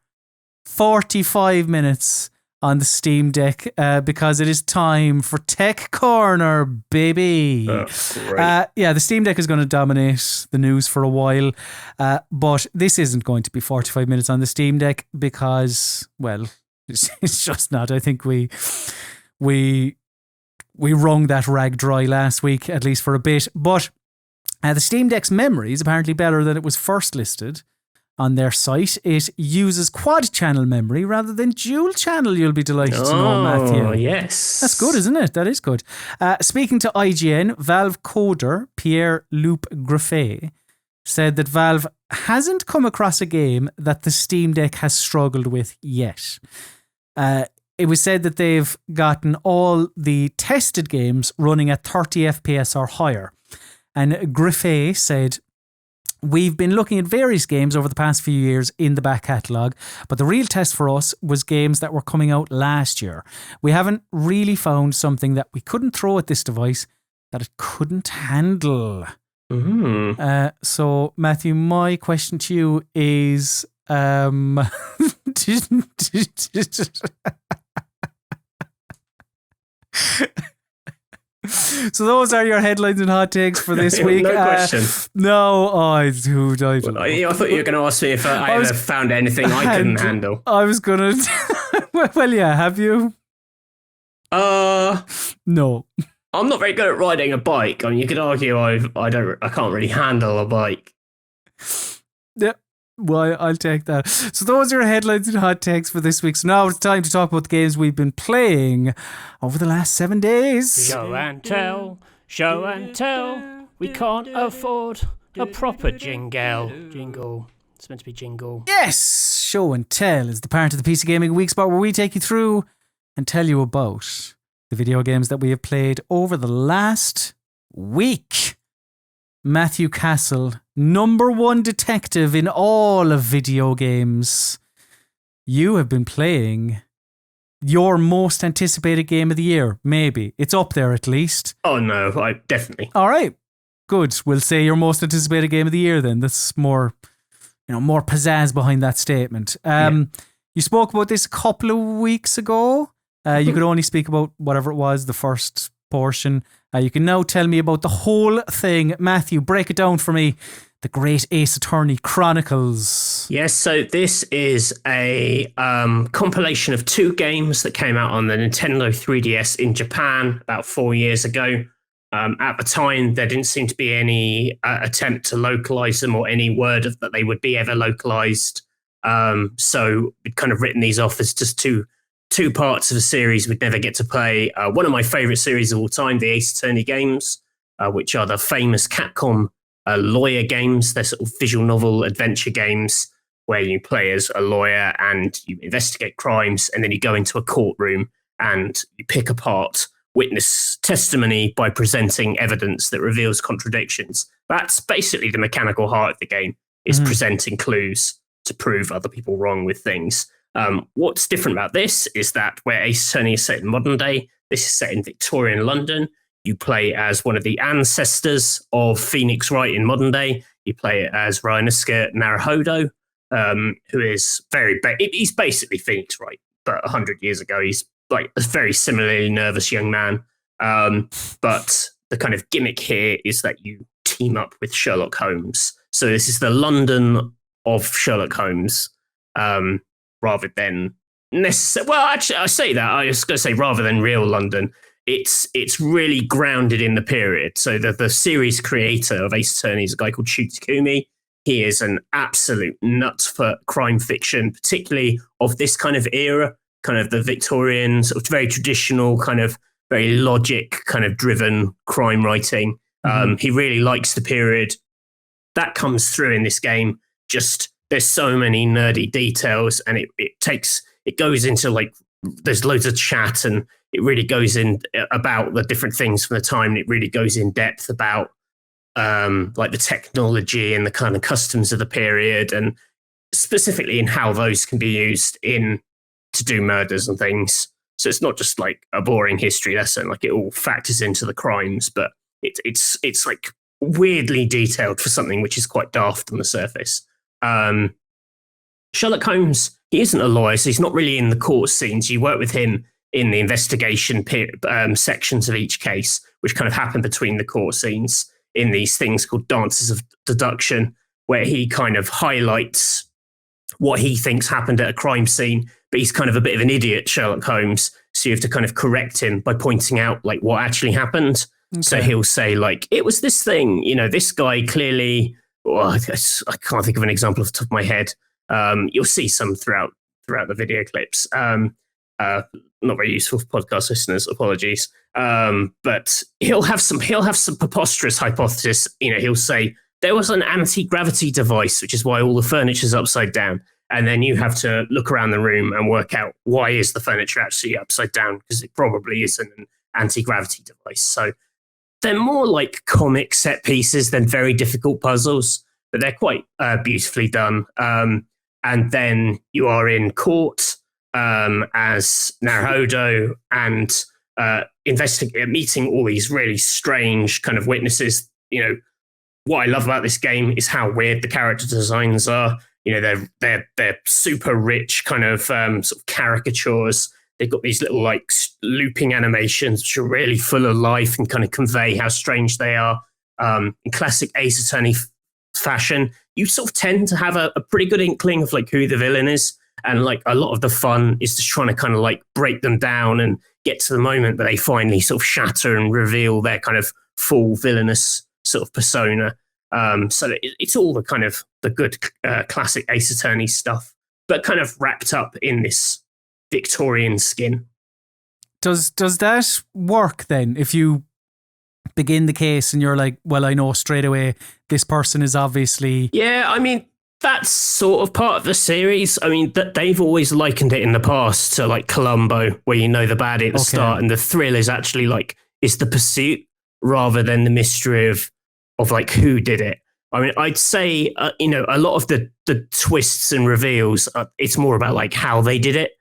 45 minutes on the Steam Deck, because it is time for Tech Corner, baby. Oh, great. The Steam Deck is going to dominate the news for a while, but this isn't going to be 45 minutes on the Steam Deck because, well, it's just not. I think we wrung that rag dry last week, at least for a bit. But the Steam Deck's memory is apparently better than it was first listed on their site. It uses quad channel memory rather than dual channel, you'll be delighted to know, Matthew. Oh, yes. That's good, isn't it? That is good. Speaking to IGN, Valve coder Pierre-Loup Griffet said that Valve hasn't come across a game that the Steam Deck has struggled with yet. It was said that they've gotten all the tested games running at 30 FPS or higher. And Griffet said, "We've been looking at various games over the past few years in the back catalogue, but the real test for us was games that were coming out last year. We haven't really found something that we couldn't throw at this device that it couldn't handle." So, Matthew, my question to you is, so those are your headlines and hot takes for this week. No question. I don't know. I thought you were going to ask me if I ever found anything I couldn't handle. I was going to... Well, yeah, have you? No. I'm not very good at riding a bike. I mean, you could argue I can't really handle a bike. Yeah. Well, I'll take that. So those are your headlines and hot takes for this week. So now it's time to talk about the games we've been playing over the last 7 days. Show and tell. We can't afford a proper jingle. It's meant to be jingle. Yes! Show and Tell is the part of the PC Gaming Weekspot where we take you through and tell you about the video games that we have played over the last week. Matthew Castle, #1 detective in all of video games. You have been playing your most anticipated game of the year. Maybe. It's up there at least. Oh no, definitely. All right. Good. We'll say your most anticipated game of the year then. That's more, more pizzazz behind that statement. You spoke about this a couple of weeks ago. You could only speak about whatever it was, the first portion. You can now tell me about the whole thing. Matthew, break it down for me. The Great Ace Attorney Chronicles. Yes, so this is a compilation of 2 games that came out on the Nintendo 3DS in Japan about 4 years ago. At the time, there didn't seem to be any attempt to localize them or any word of that they would be ever localized. So we'd kind of written these off as just two parts of a series we'd never get to play. One of my favorite series of all time, the Ace Attorney games, which are the famous Capcom lawyer games. They're sort of visual novel adventure games where you play as a lawyer and you investigate crimes, and then you go into a courtroom and you pick apart witness testimony by presenting evidence that reveals contradictions. That's basically the mechanical heart of the game, is presenting clues to prove other people wrong with things. What's different about this is that where Ace Attorney is set in modern day, this is set in Victorian London. You play as one of the ancestors of Phoenix Wright in modern day. You play as Ryunosuke Naruhodo, who is he's basically Phoenix Wright, but 100 years ago. He's like a very similarly nervous young man. But the kind of gimmick here is that you team up with Sherlock Holmes. So this is the London of Sherlock Holmes, rather than necessarily. Well, actually, I say that. I was going to say rather than real London. It's really grounded in the period. So the series creator of Ace Attorney is a guy called Shu Takumi. He is an absolute nut for crime fiction, particularly of this kind of era, kind of the Victorian, sort of very traditional, kind of very logic, kind of driven crime writing. He really likes the period. That comes through in this game. Just there's so many nerdy details, and it goes into like there's loads of chat, and it really goes in about the different things from the time. And it really goes in depth about like the technology and the kind of customs of the period, and specifically in how those can be used to do murders and things. So it's not just like a boring history lesson, like it all factors into the crimes, but it's like weirdly detailed for something which is quite daft on the surface. Sherlock Holmes, he isn't a lawyer, so he's not really in the court scenes. You work with him in the investigation sections of each case, which kind of happen between the court scenes in these things called dances of deduction, where he kind of highlights what he thinks happened at a crime scene, but he's kind of a bit of an idiot, Sherlock Holmes. So you have to kind of correct him by pointing out like what actually happened. Okay. So he'll say like, it was this thing, this guy clearly, I can't think of an example off the top of my head. You'll see some throughout the video clips. Not very useful for podcast listeners, apologies. But he'll have some preposterous hypothesis. He'll say there was an anti-gravity device, which is why all the furniture's upside down. And then you have to look around the room and work out why is the furniture actually upside down, because it probably isn't an anti-gravity device. So they're more like comic set pieces than very difficult puzzles, but they're quite beautifully done. And then you are in court as Naruhodo and meeting all these really strange kind of witnesses. What I love about this game is how weird the character designs are. They're super rich kind of sort of caricatures. They've got these little like looping animations which are really full of life and kind of convey how strange they are. In classic Ace Attorney fashion, you sort of tend to have a pretty good inkling of like who the villain is, and like a lot of the fun is just trying to kind of like break them down and get to the moment that they finally sort of shatter and reveal their kind of full villainous sort of persona. So it's all the kind of the good classic Ace Attorney stuff, but kind of wrapped up in this Victorian skin. Does that work then? If you begin the case and you're like, well, I know straight away this person is obviously... Yeah, I mean, that's sort of part of the series. I mean, they've always likened it in the past to like Columbo, where you know the baddie at the start, and the thrill is actually like, is the pursuit rather than the mystery of like who did it. I mean, I'd say, a lot of the twists and reveals, it's more about like how they did it.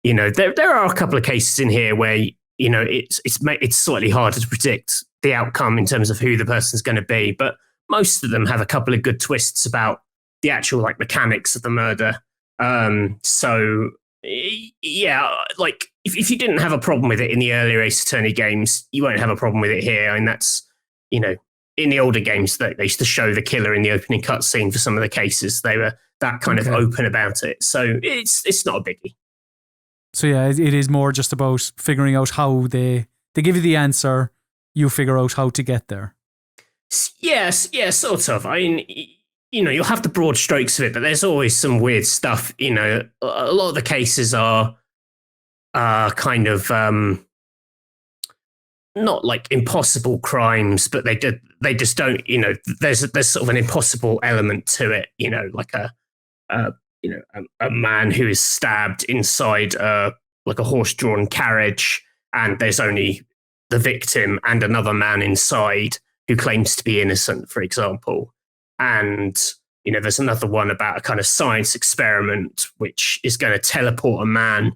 There are a couple of cases in here where, it's slightly harder to predict the outcome in terms of who the person's going to be. But most of them have a couple of good twists about the actual like mechanics of the murder. So yeah, like if you didn't have a problem with it in the earlier Ace Attorney games, you won't have a problem with it here. I mean, that's, in the older games that they used to show the killer in the opening cutscene for some of the cases, they were that kind of open about it. So it's not a biggie. So yeah, it is more just about figuring out how they give you the answer, you figure out how to get there. Yes, yeah, sort of. I mean, you'll have the broad strokes of it, but there's always some weird stuff. A lot of the cases are kind of not like impossible crimes, but they just don't. There's sort of an impossible element to it. Like a man who is stabbed inside like a horse-drawn carriage, and there's only the victim and another man inside who claims to be innocent, for example. And, there's another one about a kind of science experiment which is going to teleport a man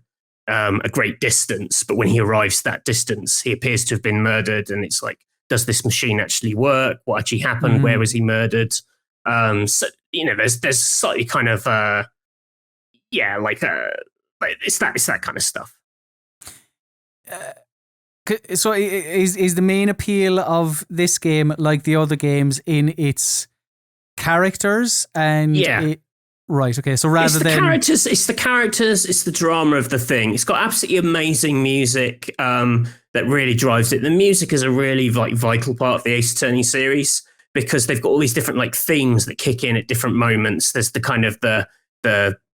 a great distance. But when he arrives that distance, he appears to have been murdered. And it's like, does this machine actually work? What actually happened? Where was he murdered? So, there's slightly kind of, it's that kind of stuff. So is the main appeal of this game, like the other games, in its characters? And right, okay. So rather than characters, it's the characters, it's the drama of the thing. It's got absolutely amazing music that really drives it. The music is a really vital part of the Ace Attorney series, because they've got all these different themes that kick in at different moments. There's the kind of the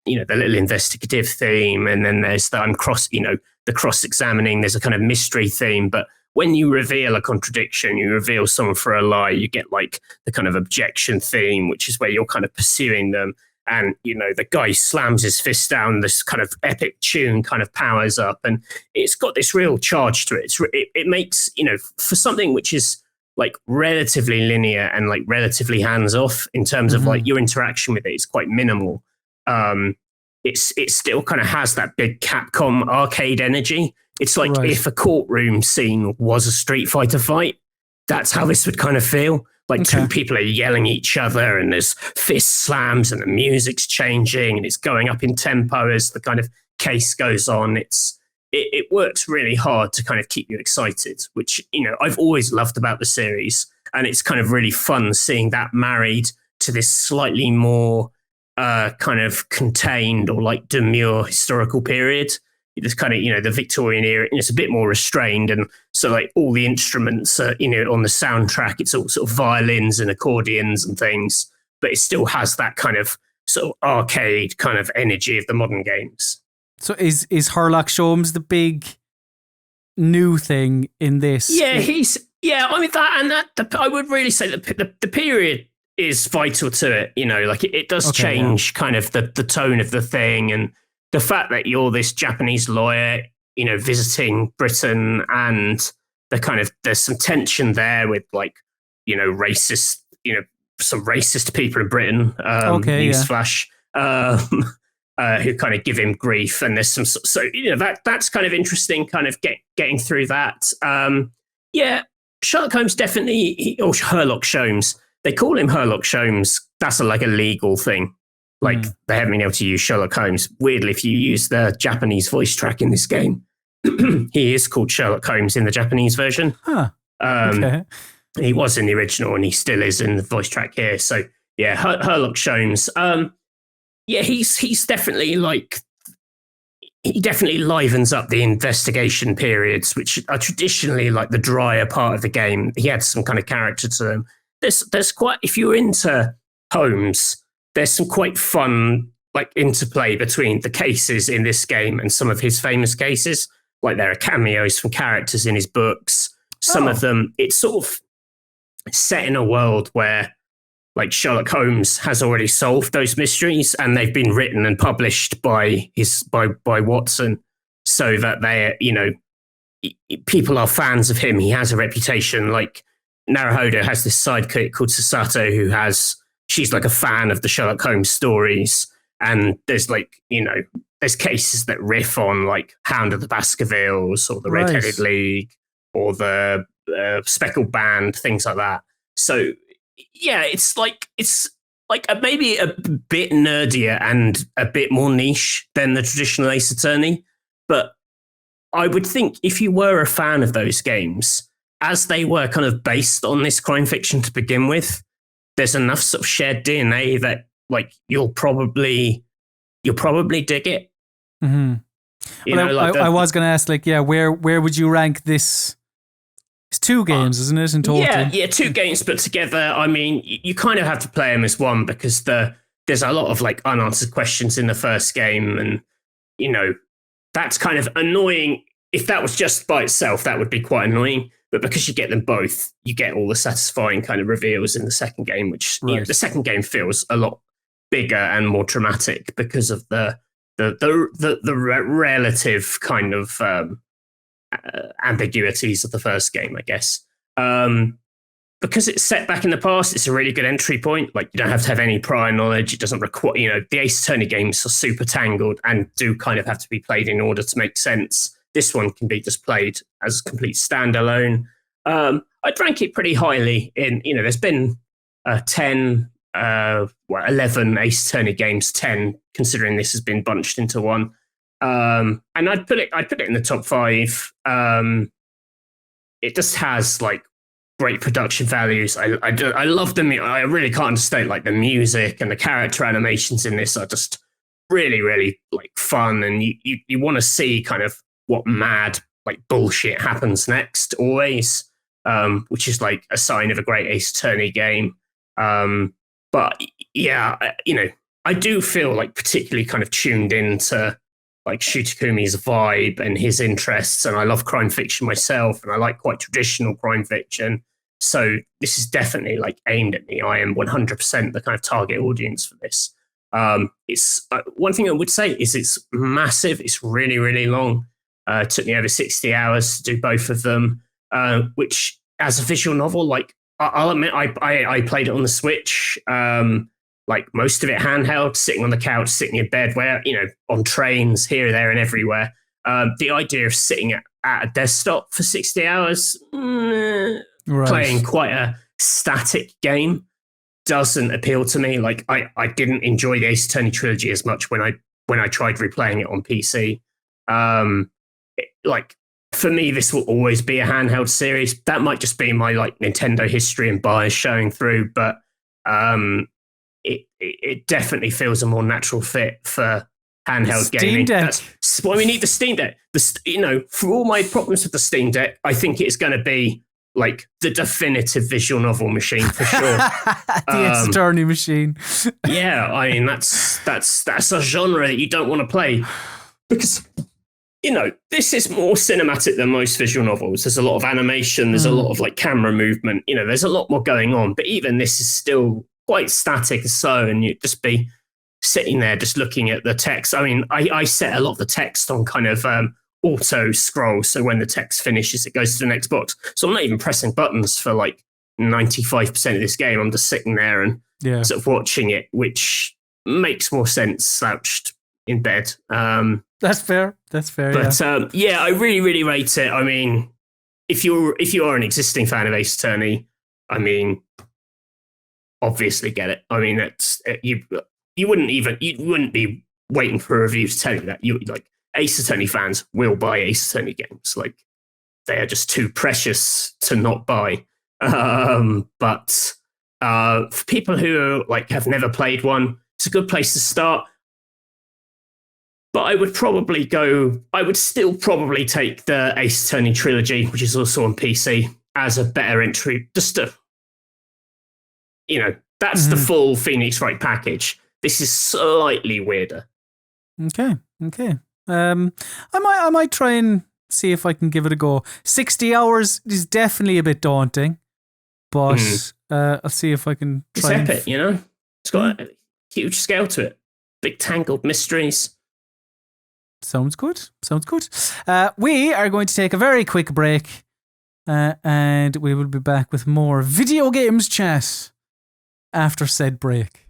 little investigative theme, and then there's the cross-examining. There's a kind of mystery theme, but when you reveal a contradiction, you reveal someone for a lie, you get the kind of objection theme, which is where you're kind of pursuing them. And, the guy slams his fist down, this kind of epic tune kind of powers up, and it's got this real charge to it. It makes, for something which is relatively linear and relatively hands-off in terms of your interaction with it, it's quite minimal. It still kind of has that big Capcom arcade energy. It's like if a courtroom scene was a Street Fighter fight, that's how this would kind of feel. Two people are yelling at each other, and there's fist slams, and the music's changing, and it's going up in tempo as the kind of case goes on. It works really hard to kind of keep you excited, which, I've always loved about the series. And it's kind of really fun seeing that married to this slightly more kind of contained or demure historical period. It's kind of, the Victorian era, it's a bit more restrained. And so all the instruments are, on the soundtrack, it's all sort of violins and accordions and things, but it still has that kind of sort of arcade kind of energy of the modern games. So is Herlock Sholmes the big new thing in this? Yeah, I would really say that the period is vital to it. It does change kind of the tone of the thing, and the fact that you're this Japanese lawyer, visiting Britain, and the kind of there's some tension there with racist, some racist people in Britain. Newsflash. Who kind of give him grief, and there's some that's kind of interesting, kind of getting through that. Sherlock Holmes definitely, or Herlock Sholmes. They call him Herlock Sholmes. That's a legal thing. They haven't been able to use Sherlock Holmes. Weirdly, if you use the Japanese voice track in this game, he is called Sherlock Holmes in the Japanese version. He was in the original, and he still is in the voice track here. So yeah, Herlock Sholmes. He's definitely he definitely livens up the investigation periods, which are traditionally the drier part of the game. He had some kind of character to them. There's quite, if you're into Holmes, there's some quite fun interplay between the cases in this game and some of his famous cases. There are cameos from characters in his books. Some of them, it's sort of set in a world where Sherlock Holmes has already solved those mysteries, and they've been written and published by Watson, so that they're, people are fans of him. He has a reputation. Naruhodo has this sidekick called Sasato, she's a fan of the Sherlock Holmes stories, and there's there's cases that riff on Hound of the Baskervilles, or the Red-Headed League, or the Speckled Band, things like that. So yeah, it's maybe a bit nerdier and a bit more niche than the traditional Ace Attorney. But I would think if you were a fan of those games, as they were kind of based on this crime fiction to begin with, there's enough sort of shared DNA that you'll probably dig it. Mm-hmm. I was going to ask, where would you rank this? It's two games, isn't it, in total? Yeah, two games put together. I mean, you kind of have to play them as one, because there's a lot of unanswered questions in the first game, and that's kind of annoying. If that was just by itself, that would be quite annoying. But because you get them both, you get all the satisfying kind of reveals in the second game, which the second game feels a lot bigger and more dramatic because of the relative kind of ambiguities of the first game, I guess. Because it's set back in the past, it's a really good entry point. Like, you don't have to have any prior knowledge. It doesn't require, the Ace Attorney games are super tangled and do kind of have to be played in order to make sense. This one can be just played as a complete standalone. I'd rank it pretty highly in, there's been 11 Ace Attorney games, 10 considering this has been bunched into one. And I'd put it in the top 5. It just has like great production values. I love them. I really can't understate like the music and the character animations in this are just really, really like fun. And you want to see kind of what mad like bullshit happens next always, which is like a sign of a great Ace Attorney game. But yeah, I do feel like particularly kind of tuned into like Shu Takumi's vibe and his interests. And I love crime fiction myself, and I like quite traditional crime fiction. So this is definitely like aimed at me. I am 100% the kind of target audience for this. It's one thing I would say is it's massive. It's really, really long. It took me over 60 hours to do both of them, which as a visual novel, like I'll admit, I played it on the Switch. Like most of it handheld, sitting on the couch, sitting in bed, where, on trains here, there, and everywhere. The idea of sitting at a desktop for 60 hours, playing quite a static game, doesn't appeal to me. Like I didn't enjoy the Ace Attorney trilogy as much when I tried replaying it on PC. Like for me, this will always be a handheld series. That might just be my like Nintendo history and bias showing through, but it definitely feels a more natural fit for handheld gaming. That's why we need the Steam Deck. For all my problems with the Steam Deck, I think it's going to be like the definitive visual novel machine for sure. The Ace Attorney machine. Yeah, I mean that's a genre that you don't want to play because this is more cinematic than most visual novels. There's a lot of animation. There's a lot of like camera movement. There's a lot more going on. But even this is still quite static. So, and you'd just be sitting there just looking at the text. I mean, I set a lot of the text on kind of auto scroll. So when the text finishes, it goes to the next box. So I'm not even pressing buttons for like 95% of this game. I'm just sitting there and sort of watching it, which makes more sense slouched in bed. That's fair. But I really, really rate it. I mean, if you are an existing fan of Ace Attorney, I mean, obviously get it. I mean, you wouldn't be waiting for a review to tell you that. You like Ace Attorney fans will buy Ace Attorney games. Like they are just too precious to not buy. But for people who like have never played one, it's a good place to start. But I would still probably take the Ace Attorney trilogy, which is also on PC, as a better entry. Just to, that's the full Phoenix Wright package. This is slightly weirder. Okay. I might try and see if I can give it a go. 60 hours is definitely a bit daunting, but I'll see if I can try. It's epic, It's got a huge scale to it. Big tangled mysteries. Sounds good. We are going to take a very quick break, and we will be back with more video games chat after said break.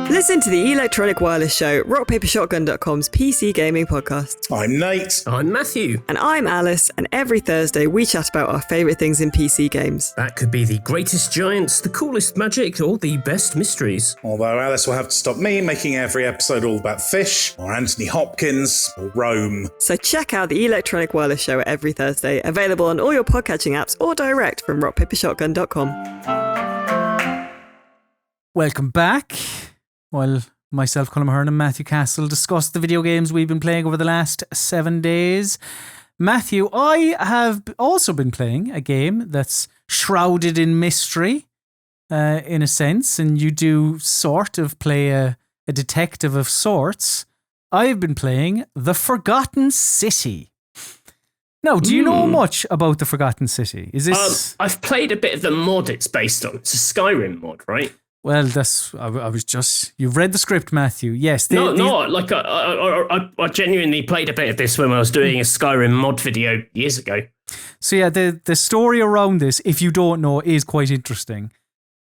Listen to the Electronic Wireless Show, rockpapershotgun.com's PC gaming podcast. I'm Nate. I'm Matthew. And I'm Alice, and every Thursday we chat about our favourite things in PC games. That could be the greatest giants, the coolest magic, or the best mysteries. Although Alice will have to stop me making every episode all about fish, or Anthony Hopkins, or Rome. So check out the Electronic Wireless Show every Thursday, available on all your podcatching apps or direct from rockpapershotgun.com. Welcome back. While myself, Colin Mahern, and Matthew Castle discuss the video games we've been playing over the last 7 days. Matthew, I have also been playing a game that's shrouded in mystery, in a sense, and you do sort of play a detective of sorts. I've been playing The Forgotten City. Now, do you know much about The Forgotten City? Is this? I've played a bit of the mod it's based on. It's a Skyrim mod, right? Well, I was just, you've read the script, Matthew. Yes. I genuinely played a bit of this when I was doing a Skyrim mod video years ago. So yeah, the story around this, if you don't know, is quite interesting.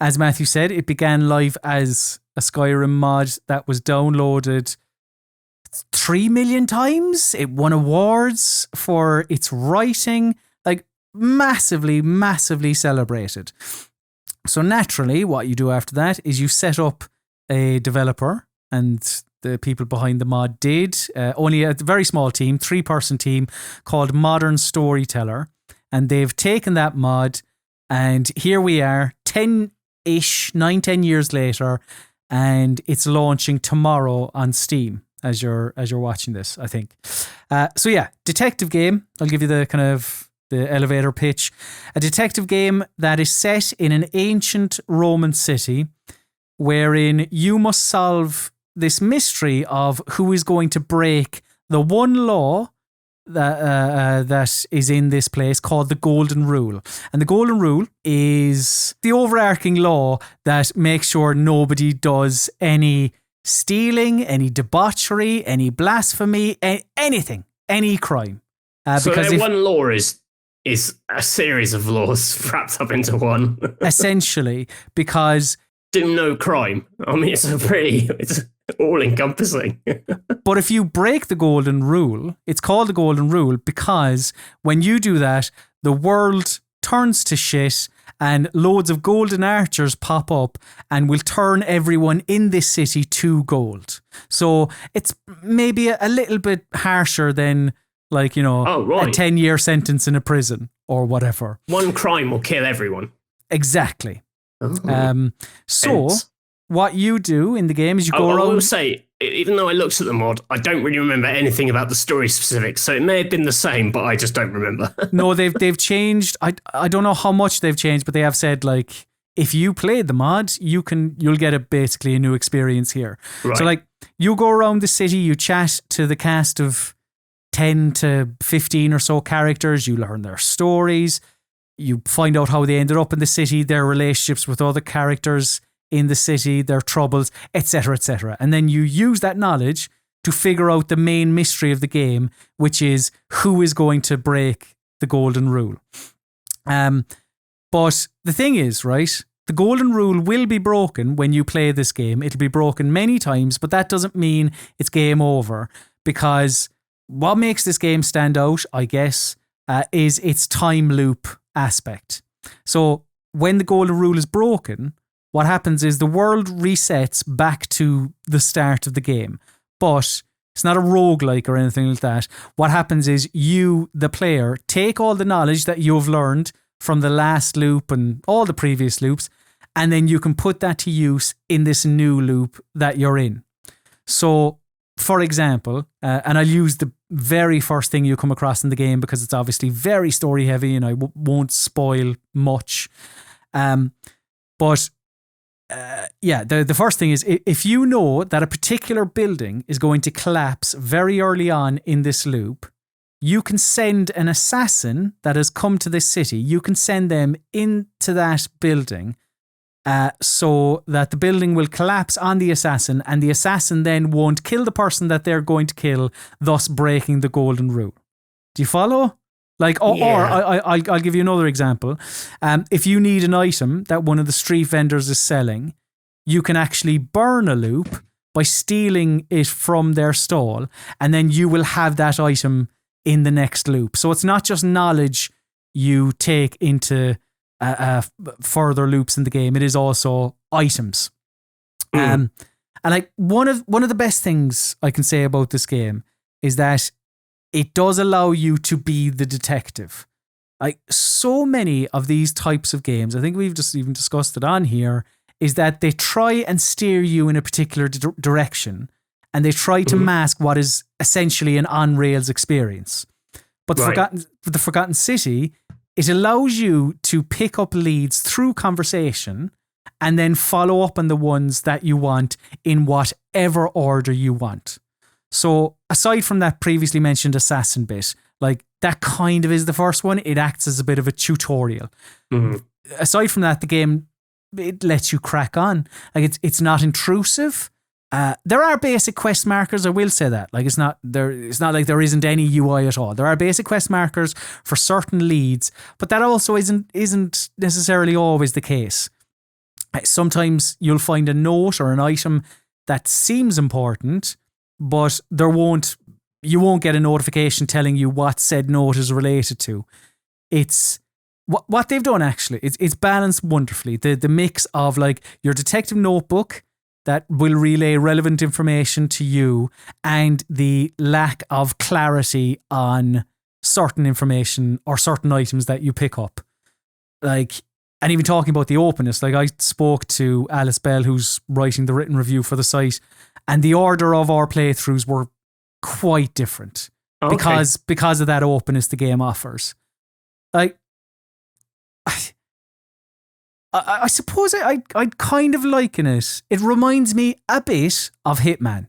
As Matthew said, it began live as a Skyrim mod that was downloaded 3 million times. It won awards for its writing, like massively, massively celebrated. So naturally, what you do after that is you set up a developer, and the people behind the mod did. Only a very small team, 3-person team called Modern Storyteller. And they've taken that mod, and here we are, 10 years later, and it's launching tomorrow on Steam as you're watching this, I think. So yeah, detective game. I'll give you the kind of the elevator pitch. A detective game that is set in an ancient Roman city wherein you must solve this mystery of who is going to break the one law that is in this place called the Golden Rule. And the Golden Rule is the overarching law that makes sure nobody does any stealing, any debauchery, any blasphemy, anything, any crime. So because one law is a series of laws wrapped up into one. Essentially, because do no crime. I mean, it's all encompassing. But if you break the Golden Rule, it's called the Golden Rule because when you do that, the world turns to shit and loads of golden archers pop up and will turn everyone in this city to gold. So it's maybe a little bit harsher than, like, a 10-year sentence in a prison or whatever. One crime will kill everyone. Exactly. So what you do in the game is you go around. I will say, even though I looked at the mod, I don't really remember anything about the story specifics. So it may have been the same, but I just don't remember. No, they've changed. I don't know how much they've changed, but they have said, like, if you played the mod, you'll get basically a new experience here. Right. So like, you go around the city, you chat to the cast of 10 to 15 or so characters, you learn their stories, you find out how they ended up in the city, their relationships with other characters in the city, their troubles, etc., etc. And then you use that knowledge to figure out the main mystery of the game, which is who is going to break the Golden Rule. But the thing is, right, the Golden Rule will be broken when you play this game. It'll be broken many times, but that doesn't mean it's game over, because what makes this game stand out, I guess, is its time loop aspect. So when the Golden Rule is broken, what happens is the world resets back to the start of the game. But it's not a roguelike or anything like that. What happens is you, the player, take all the knowledge that you've learned from the last loop and all the previous loops, and then you can put that to use in this new loop that you're in. So, for example, and I'll use the very first thing you come across in the game because it's obviously very story heavy and I won't spoil much. But the first thing is, if you know that a particular building is going to collapse very early on in this loop, you can send an assassin that has come to this city, you can send them into that building so that the building will collapse on the assassin, and the assassin then won't kill the person that they're going to kill, thus breaking the Golden Rule. Do you follow? Like, or I'll give you another example. If you need an item that one of the street vendors is selling, you can actually burn a loop by stealing it from their stall, and then you will have that item in the next loop. So it's not just knowledge you take into further loops in the game. It is also items. And like one of the best things I can say about this game is that it does allow you to be the detective. Like, so many of these types of games, I think we've just even discussed it on here, is that they try and steer you in a particular direction, and they try to mask what is essentially an on-rails experience. But the Forgotten City, it allows you to pick up leads through conversation and then follow up on the ones that you want in whatever order you want. So aside from that previously mentioned assassin bit, like, that kind of is the first one. It acts as a bit of a tutorial. Aside from that, the game it lets you crack on. Like it's not intrusive. There are basic quest markers. I will say that. Like it's not like there isn't any UI at all. There are basic quest markers for certain leads, but that also isn't necessarily always the case. Sometimes you'll find a note or an item that seems important, but you won't get a notification telling you what said note is related to. It's what they've done actually. It's balanced wonderfully. The mix of like your detective notebook that will relay relevant information to you and the lack of clarity on certain information or certain items that you pick up. Like, and even talking about the openness, like I spoke to Alice Bell, who's writing the written review for the site, and the order of our playthroughs were quite different because of that openness the game offers. Like, I suppose I'd kind of liken it. It reminds me a bit of Hitman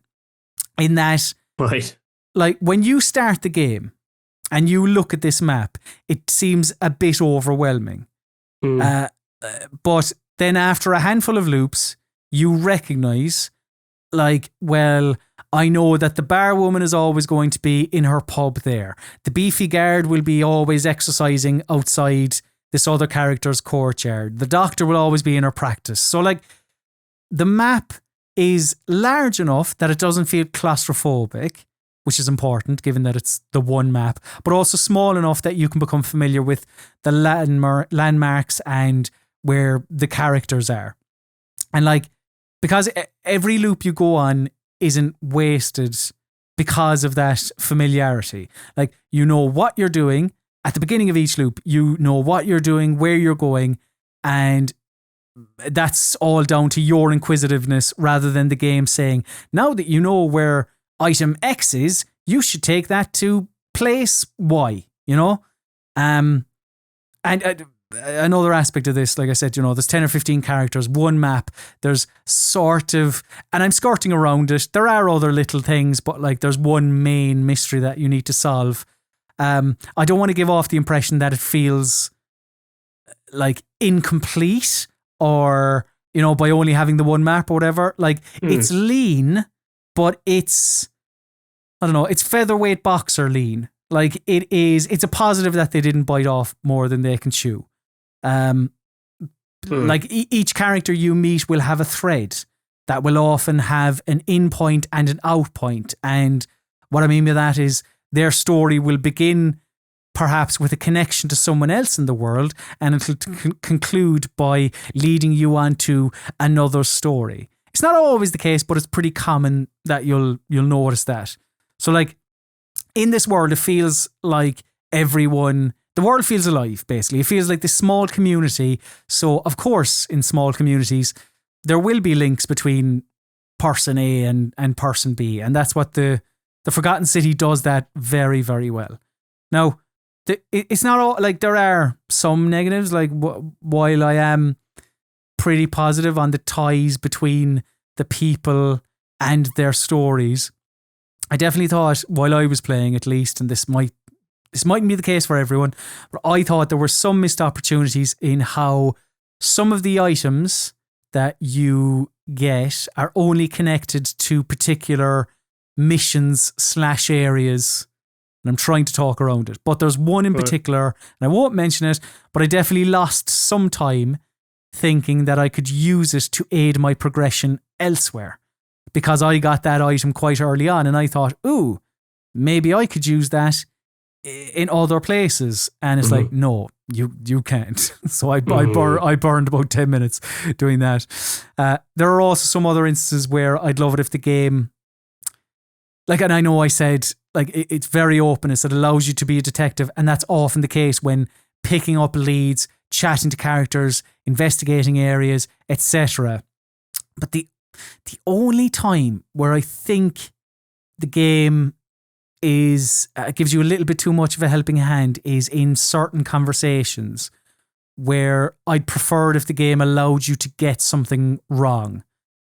in that, right, like when you start the game and you look at this map, it seems a bit overwhelming. But then after a handful of loops, you recognize, like, well, I know that the bar woman is always going to be in her pub there. The beefy guard will be always exercising outside this other character's courtyard. The doctor will always be in her practice. So, like, the map is large enough that it doesn't feel claustrophobic, which is important given that it's the one map, but also small enough that you can become familiar with the landmarks and where the characters are. And, like, because every loop you go on isn't wasted because of that familiarity. Like, you know what you're doing. At the beginning of each loop, you know what you're doing, where you're going, and that's all down to your inquisitiveness rather than the game saying, now that you know where item X is, you should take that to place Y, you know? And another aspect of this, like I said, you know, there's 10 or 15 characters, one map, there's sort of, and I'm skirting around it, there are other little things, but like there's one main mystery that you need to solve. I don't want to give off the impression that it feels like incomplete or, you know, by only having the one map or whatever. Like, it's lean, but it's, I don't know, it's featherweight boxer lean. Like, it's a positive that they didn't bite off more than they can chew. Like, each character you meet will have a thread that will often have an in point and an out point. And what I mean by that is, their story will begin perhaps with a connection to someone else in the world, and it'll conclude by leading you on to another story. It's not always the case, but it's pretty common that you'll notice that. So, like, in this world, it feels like the world feels alive, basically. It feels like this small community. So, of course, in small communities, there will be links between person A and person B, and that's what the Forgotten City does that very, very well. Now, it's not all, like, there are some negatives, like, while I am pretty positive on the ties between the people and their stories, I definitely thought, while I was playing at least, and this mightn't be the case for everyone, but I thought there were some missed opportunities in how some of the items that you get are only connected to particular missions / areas, and I'm trying to talk around it, but there's one in particular, and I won't mention it, but I definitely lost some time thinking that I could use it to aid my progression elsewhere, because I got that item quite early on and I thought, ooh, maybe I could use that in other places, and it's like, no, you can't. So I burned about 10 minutes doing that. There are also some other instances where I'd love it if the game, like, and I know I said, like, it's very openness. It allows you to be a detective, and that's often the case when picking up leads, chatting to characters, investigating areas, etc. But the only time where I think the game gives you a little bit too much of a helping hand is in certain conversations where I'd prefer it if the game allowed you to get something wrong.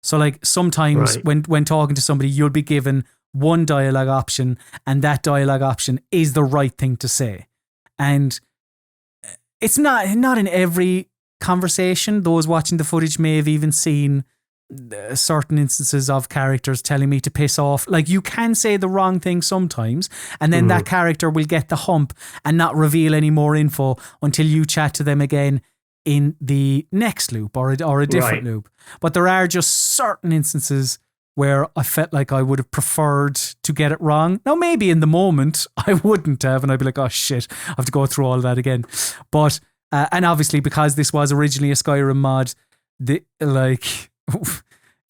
So, like, sometimes when talking to somebody, you'll be given one dialogue option, and that dialogue option is the right thing to say. And it's not in every conversation. Those watching the footage may have even seen certain instances of characters telling me to piss off. Like, you can say the wrong thing sometimes, and then that character will get the hump and not reveal any more info until you chat to them again in the next loop or a different loop. But there are just certain instances where I felt like I would have preferred to get it wrong. Now, maybe in the moment I wouldn't have, and I'd be like, oh shit, I have to go through all that again. But and obviously, because this was originally a Skyrim mod,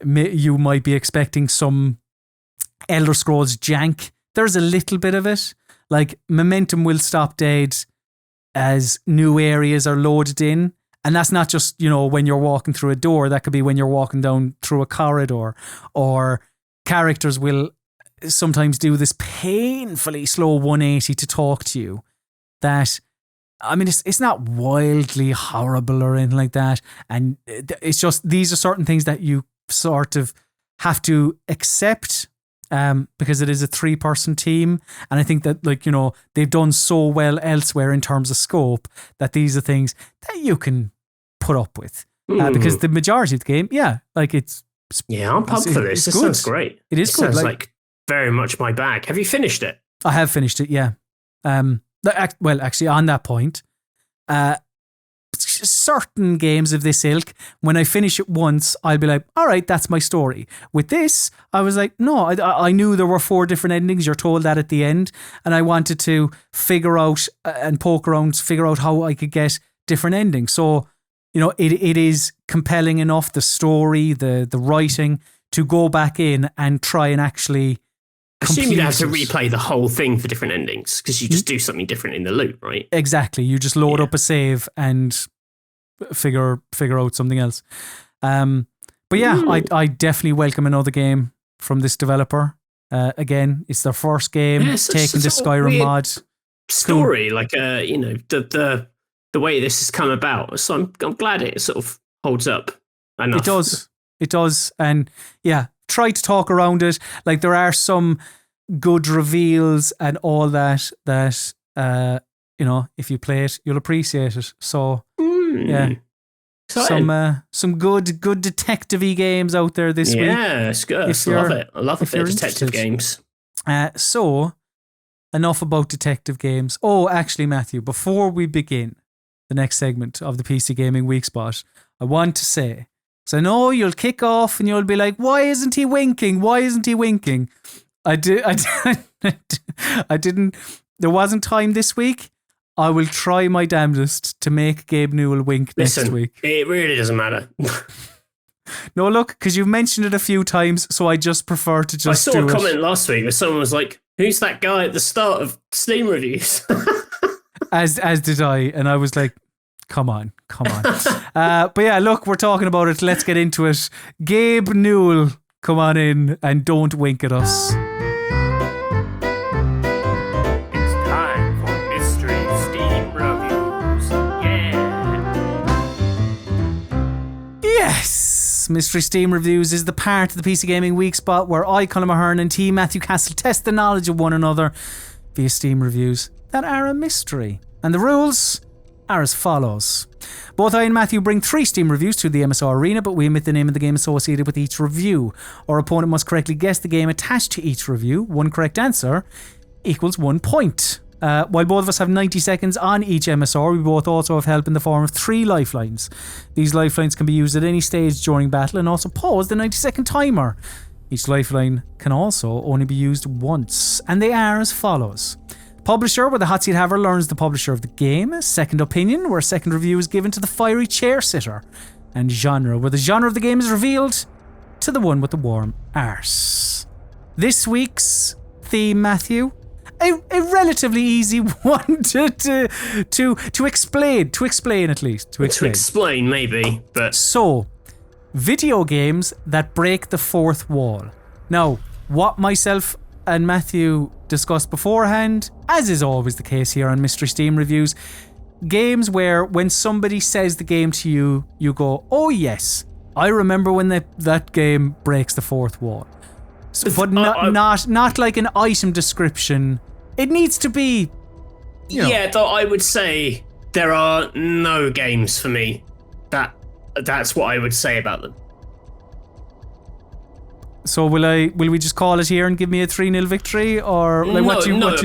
you might be expecting some Elder Scrolls jank. There's a little bit of it. Like, momentum will stop dead as new areas are loaded in. And that's not just, when you're walking through a door. That could be when you're walking down through a corridor. Or characters will sometimes do this painfully slow 180 to talk to you. That, I mean, it's not wildly horrible or anything like that. And it's just, these are certain things that you sort of have to accept because it is a 3-person team. And I think that, they've done so well elsewhere in terms of scope that these are things that you can put up with. Because the majority of the game, it's... Yeah, I'm pumped for this. This sounds great. It is good. Sounds like very much my bag. Have you finished it? I have finished it, yeah. Well, actually, on that point, certain games of this ilk, when I finish it once, I'll be like, all right, that's my story. With this, I was like, no, I knew there were 4 different endings. You're told that at the end. And I wanted to figure out and poke around, figure out how I could get different endings. So, it is compelling enough, the story, the writing, to go back in and try and actually... I assume you'd have to replay the whole thing for different endings because you just do something different in the loop, right? Exactly. You just load up a save and figure out something else. But yeah, I definitely welcome another game from this developer. Again, it's their first game taking the Skyrim mod. Story, cool. The way this has come about. So I'm glad it sort of holds up enough. It does. And yeah, try to talk around it. Like, there are some good reveals and all that if you play it, you'll appreciate it. So yeah, some good detective-y games out there this week. Yeah, it's good. I love it. I love a bit of detective games. So enough about detective games. Oh, actually, Matthew, before we begin the next segment of the PC Gaming Weekspot, I want to say, so I know you'll kick off and you'll be like, why isn't he winking? Why isn't he winking? I didn't, there wasn't time this week. I will try my damnedest to make Gabe Newell wink next week. It really doesn't matter. No, look, because you've mentioned it a few times, so I just prefer to just I saw a comment last week where someone was like, who's that guy at the start of Steam reviews? As did I, and I was like, come on. But yeah, look, we're talking about it. Let's get into it. Gabe Newell, come on in and don't wink at us. It's time for Mystery Steam Reviews. Yeah. Yes! Mystery Steam Reviews is the part of the PC Gaming Weekspot where I, Colin Mahern, and T. Matthew Castle test the knowledge of one another via Steam reviews that are a mystery. And the rules are as follows. Both I and Matthew bring 3 Steam reviews to the MSR arena, but we omit the name of the game associated with each review. Our opponent must correctly guess the game attached to each review. 1 correct answer equals 1 point. While both of us have 90 seconds on each MSR, we both also have help in the form of 3 lifelines. These lifelines can be used at any stage during battle and also pause the 90-second timer. Each lifeline can also only be used once, and they are as follows. Publisher, where the hot seat haver learns the publisher of the game. Second opinion, where a second review is given to the fiery chair sitter. And genre, where the genre of the game is revealed to the one with the warm arse. This week's theme, Matthew, a relatively easy one to explain at least. To explain maybe, but... So, video games that break the fourth wall. Now, what myself and Matthew discussed beforehand, as is always the case here on Mystery Steam Reviews, games where when somebody says the game to you, you go, oh yes, I remember when that game breaks the fourth wall. So, but not like an item description. It needs to be, Yeah, though I would say there are no games for me That's what I would say about them. So will we just call it here and give me a 3-0 victory, or like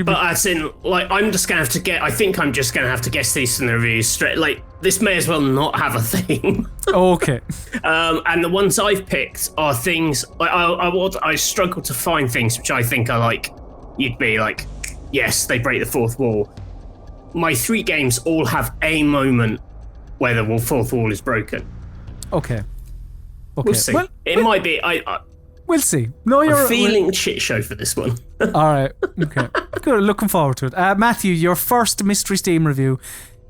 but as in, like, I'm just gonna have to get. I think I'm just gonna have to guess these from the reviews straight. Like, this may as well not have a theme. Okay. And the ones I've picked are things. I struggle to find things which I think are like, you'd be like, yes, they break the fourth wall. My 3 games all have a moment where the fourth wall is broken. Okay. We'll see. Well, it might be. We'll see. No, I'm feeling shit show for this one. All right. Okay. Good. Looking forward to it. Matthew, your first Mystery Steam review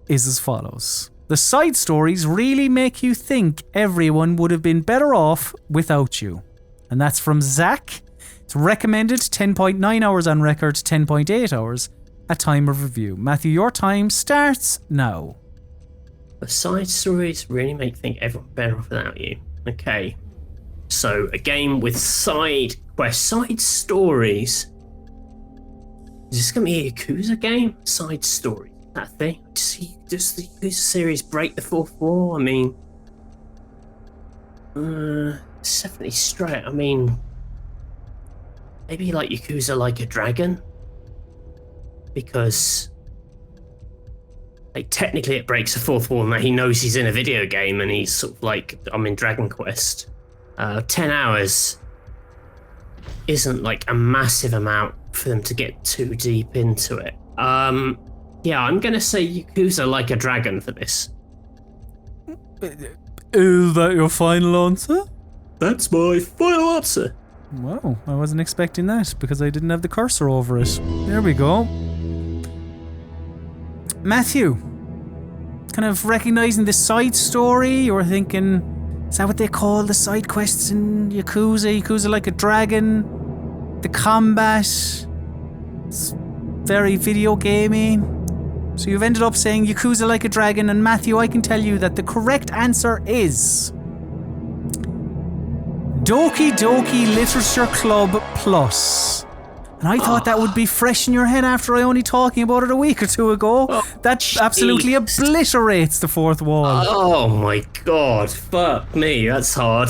is as follows. The side stories really make you think everyone would have been better off without you. And that's from Zach. It's recommended 10.9 hours on record, 10.8 hours at time of review. Matthew, your time starts now. The side stories really make you think everyone better off without you. Okay. So, a game with side quests, side stories. Is this going to be a Yakuza game? Side story. That thing? Does the Yakuza series break the fourth wall? I mean, it's definitely straight. I mean, maybe like Yakuza Like a Dragon? Because, like, technically it breaks the fourth wall and that he knows he's in a video game and he's sort of like, I'm in Dragon Quest. 10 hours isn't like a massive amount for them to get too deep into it. Yeah, I'm going to say Yakuza Like a Dragon for this. Is that your final answer? That's my final answer. Wow, I wasn't expecting that because I didn't have the cursor over it. There we go. Matthew, kind of recognizing the side story, you were thinking, is that what they call the side quests in Yakuza? Yakuza Like a Dragon? The combat? It's very video gamey. So you've ended up saying Yakuza Like a Dragon, and Matthew, I can tell you that the correct answer is Doki Doki Literature Club Plus. And I thought that would be fresh in your head after I only talking about it a week or two ago. That absolutely obliterates the fourth wall. Oh my god, fuck me, that's hard.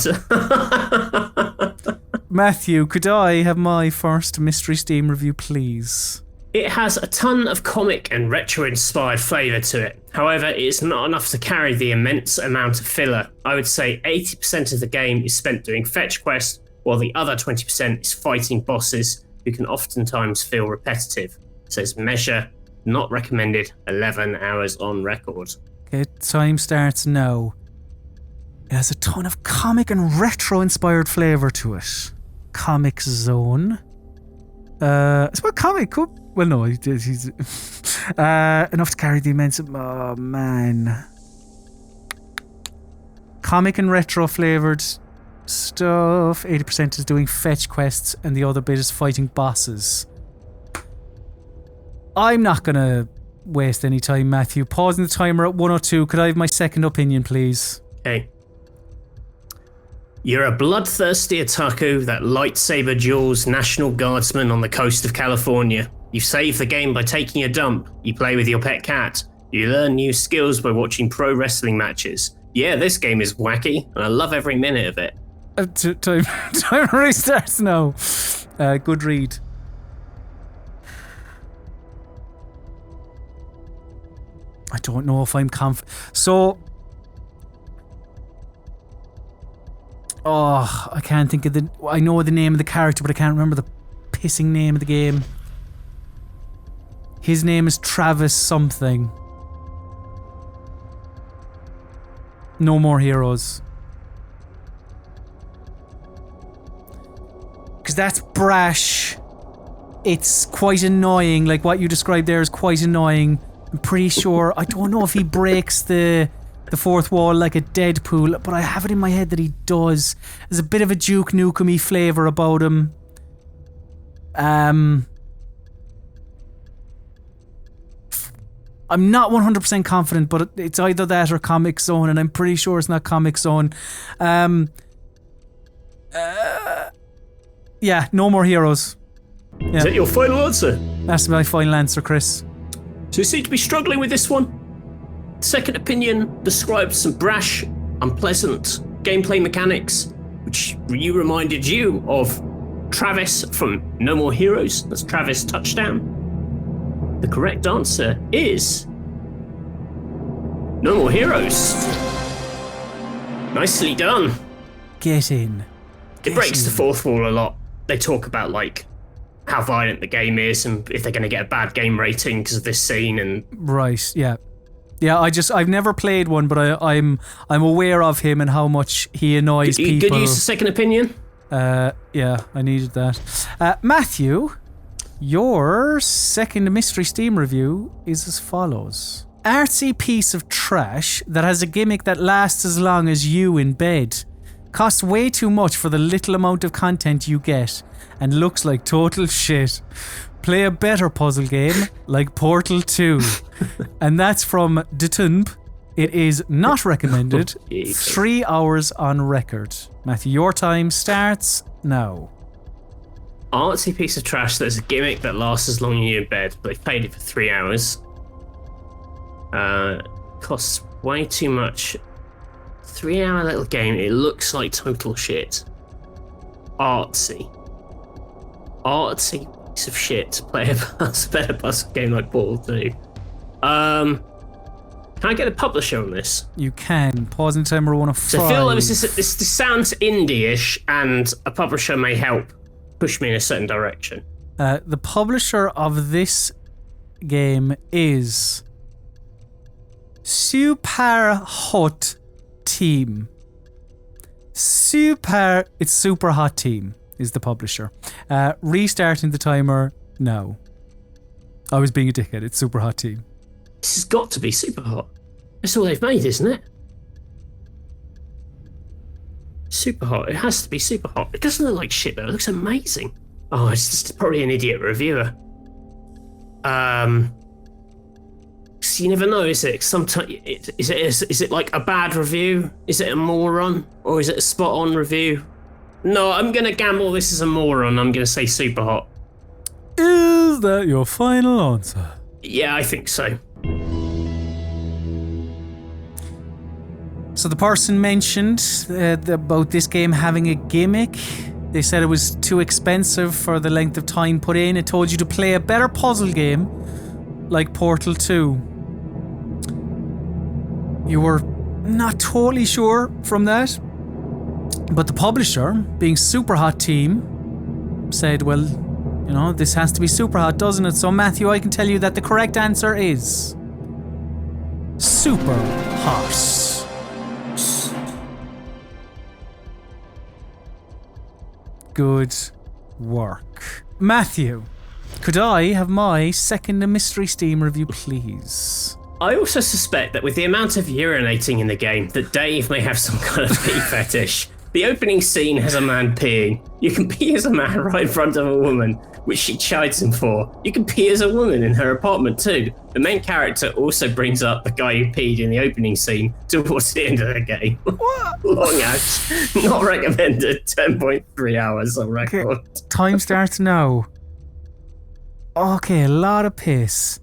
Matthew, could I have my first Mystery Steam review, please? It has a ton of comic and retro-inspired flavour to it. However, it's not enough to carry the immense amount of filler. I would say 80% of the game is spent doing fetch quests, while the other 20% is fighting bosses who can oftentimes feel repetitive. It says measure, not recommended, 11 hours on record. Okay, time starts now. It has a ton of comic and retro-inspired flavour to it. Comic Zone. It's what comic? Well, no, he's enough to carry the immense. Oh man. Comic and retro flavoured stuff. 80% is doing fetch quests, and the other bit is fighting bosses. I'm not gonna waste any time, Matthew. Pausing the timer at 102. Could I have my second opinion, please? Okay. You're a bloodthirsty otaku that lightsaber duels National Guardsmen on the coast of California. You save the game by taking a dump. You play with your pet cat. You learn new skills by watching pro wrestling matches. Yeah, this game is wacky, and I love every minute of it. Time restarts now. Good read. I don't know if I'm So... Oh, I can't think of the... I know the name of the character, but I can't remember the pissing name of the game. His name is Travis something. No More Heroes. Because that's brash. It's quite annoying. Like what you described there is quite annoying. I'm pretty sure... I don't know if he breaks the fourth wall like a Deadpool, but I have it in my head that he does. There's a bit of a Duke Nukem-y flavour about him. I'm not 100% confident, but it's either that or Comic Zone, and I'm pretty sure it's not Comic Zone. Yeah, No More Heroes. Yeah. Is that your final answer? That's my final answer, Chris. So you seem to be struggling with this one. Second opinion describes some brash unpleasant gameplay mechanics, which reminded you of Travis from No More Heroes. That's Travis Touchdown. The correct answer is No More Heroes. Nicely done. Get in. It breaks the fourth wall a lot. They talk about like how violent the game is and if they're going to get a bad game rating because of this scene. And right, yeah. I've never played one, but I'm aware of him and how much he annoys people. Good use of second opinion. Yeah, I needed that. Matthew, your second mystery Steam review is as follows. Artsy piece of trash that has a gimmick that lasts as long as you in bed. Costs way too much for the little amount of content you get and looks like total shit. Play a better puzzle game like Portal 2. And that's from Detumb. It is not recommended. 3 hours on record. Matthew, your time starts now. Artsy piece of trash that's a gimmick that lasts as long as you're in bed, but they've played it for 3 hours. Costs way too much. 3 hour little game, it looks like total shit. Artsy piece of shit to play a better puzzle game like Portal 2. Can I get a publisher on this? You can. Pausing timer 1 of 5. So I feel like this sounds indie-ish, and a publisher may help push me in a certain direction. The publisher of this game is Super Hot Team. It's Super Hot Team is the publisher. Restarting the timer now. I was being a dickhead. It's Super Hot Team. This has got to be Super Hot. That's all they've made, isn't it? Super Hot. It has to be Super Hot. It doesn't look like shit though. It looks amazing. Oh, it's just probably an idiot reviewer. So you never know, is it? Sometimes is it like a bad review? Is it a moron, or is it a spot on review? No, I'm gonna gamble this is a moron. I'm gonna say Super Hot. Is that your final answer? Yeah, I think so. So the person mentioned about this game having a gimmick. They said it was too expensive for the length of time put in. It told you to play a better puzzle game like Portal 2. You were not totally sure from that. But the publisher, being Super Hot Team, said, well, you know, this has to be super hot, doesn't it? So Matthew, I can tell you that the correct answer is Super Hot. Good work. Matthew, could I have my second mystery Steam review, please? I also suspect that with the amount of urinating in the game, that Dave may have some kind of pee fetish. The opening scene has a man peeing. You can pee as a man right in front of a woman, which she chides him for. You can pee as a woman in her apartment too. The main character also brings up the guy who peed in the opening scene towards the end of the game. What? Long ass. Not recommended. 10.3 hours on record. Okay, time starts now. Okay, a lot of piss.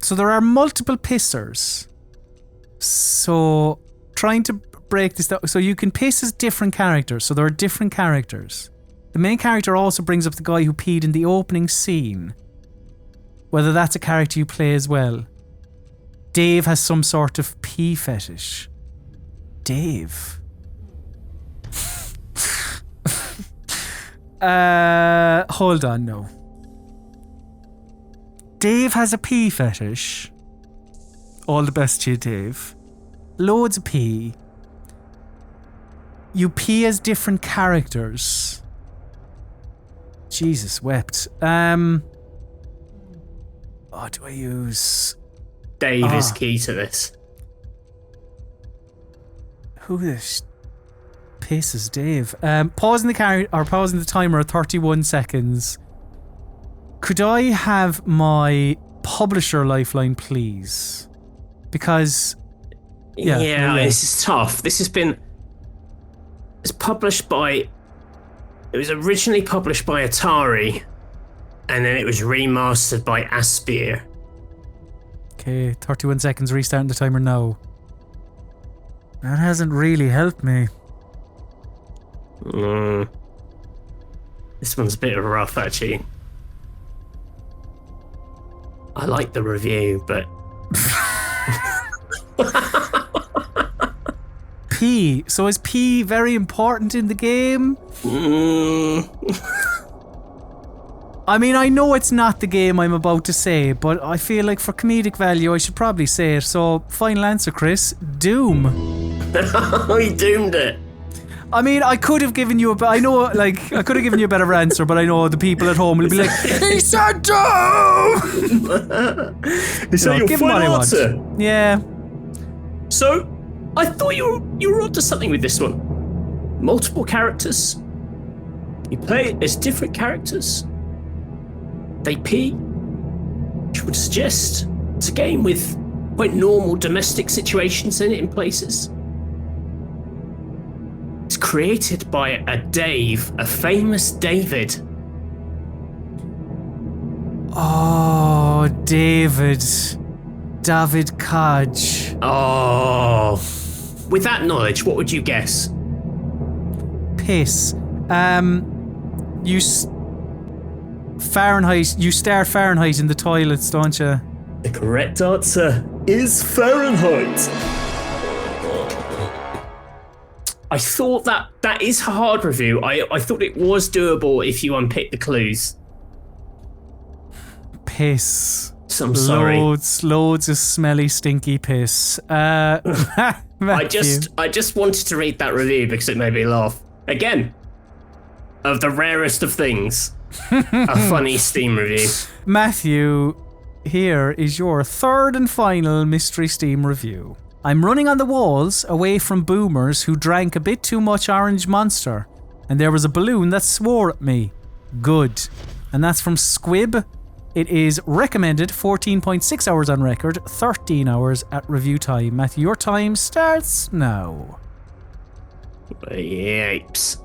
So there are multiple pissers. So trying to break this down. So you can piss as different characters. So there are different characters. The main character also brings up the guy who peed in the opening scene. Whether that's a character you play as well. Dave has some sort of pee fetish. Dave. Hold on, no. Dave has a pee fetish. All the best to you, Dave. Loads of pee. You pee as different characters. Jesus wept. What do I use? Dave is key to this. Who this pisses Dave? Pausing the timer at 31 seconds. Could I have my publisher lifeline, please? Because yeah, this is tough. This has been. It's published by. It was originally published by Atari, and then it was remastered by Aspyr. Okay, 31 seconds. Restarting the timer now. That hasn't really helped me. This one's a bit rough, actually. I like the review, but... P. So is P very important in the game? I mean, I know it's not the game I'm about to say, but I feel like for comedic value, I should probably say it. So, final answer, Chris. Doom. He doomed it. I mean, I could have given you I could have given you a better answer, but I know the people at home will be like, he said Doom! Is that your final answer? Yeah. So, I thought you were onto something with this one. Multiple characters. You play it as different characters. They pee, which would suggest it's a game with quite normal domestic situations in it in places. It's created by a Dave, a famous David. Oh, David Kaj. Oh. With that knowledge, what would you guess? Piss. Fahrenheit. You start Fahrenheit in the toilets, don't you? The correct answer is Fahrenheit. I thought that is a hard review. I thought it was doable if you unpick the clues. Piss. So I'm sorry. Loads of smelly, stinky piss. I just wanted to read that review because it made me laugh. Again, of the rarest of things, a funny Steam review. Matthew, here is your third and final mystery Steam review. I'm running on the walls away from boomers who drank a bit too much Orange Monster, and there was a balloon that swore at me. Good. And that's from Squib. It is recommended 14.6 hours on record, 13 hours at review time. Matthew, your time starts now. Yipes.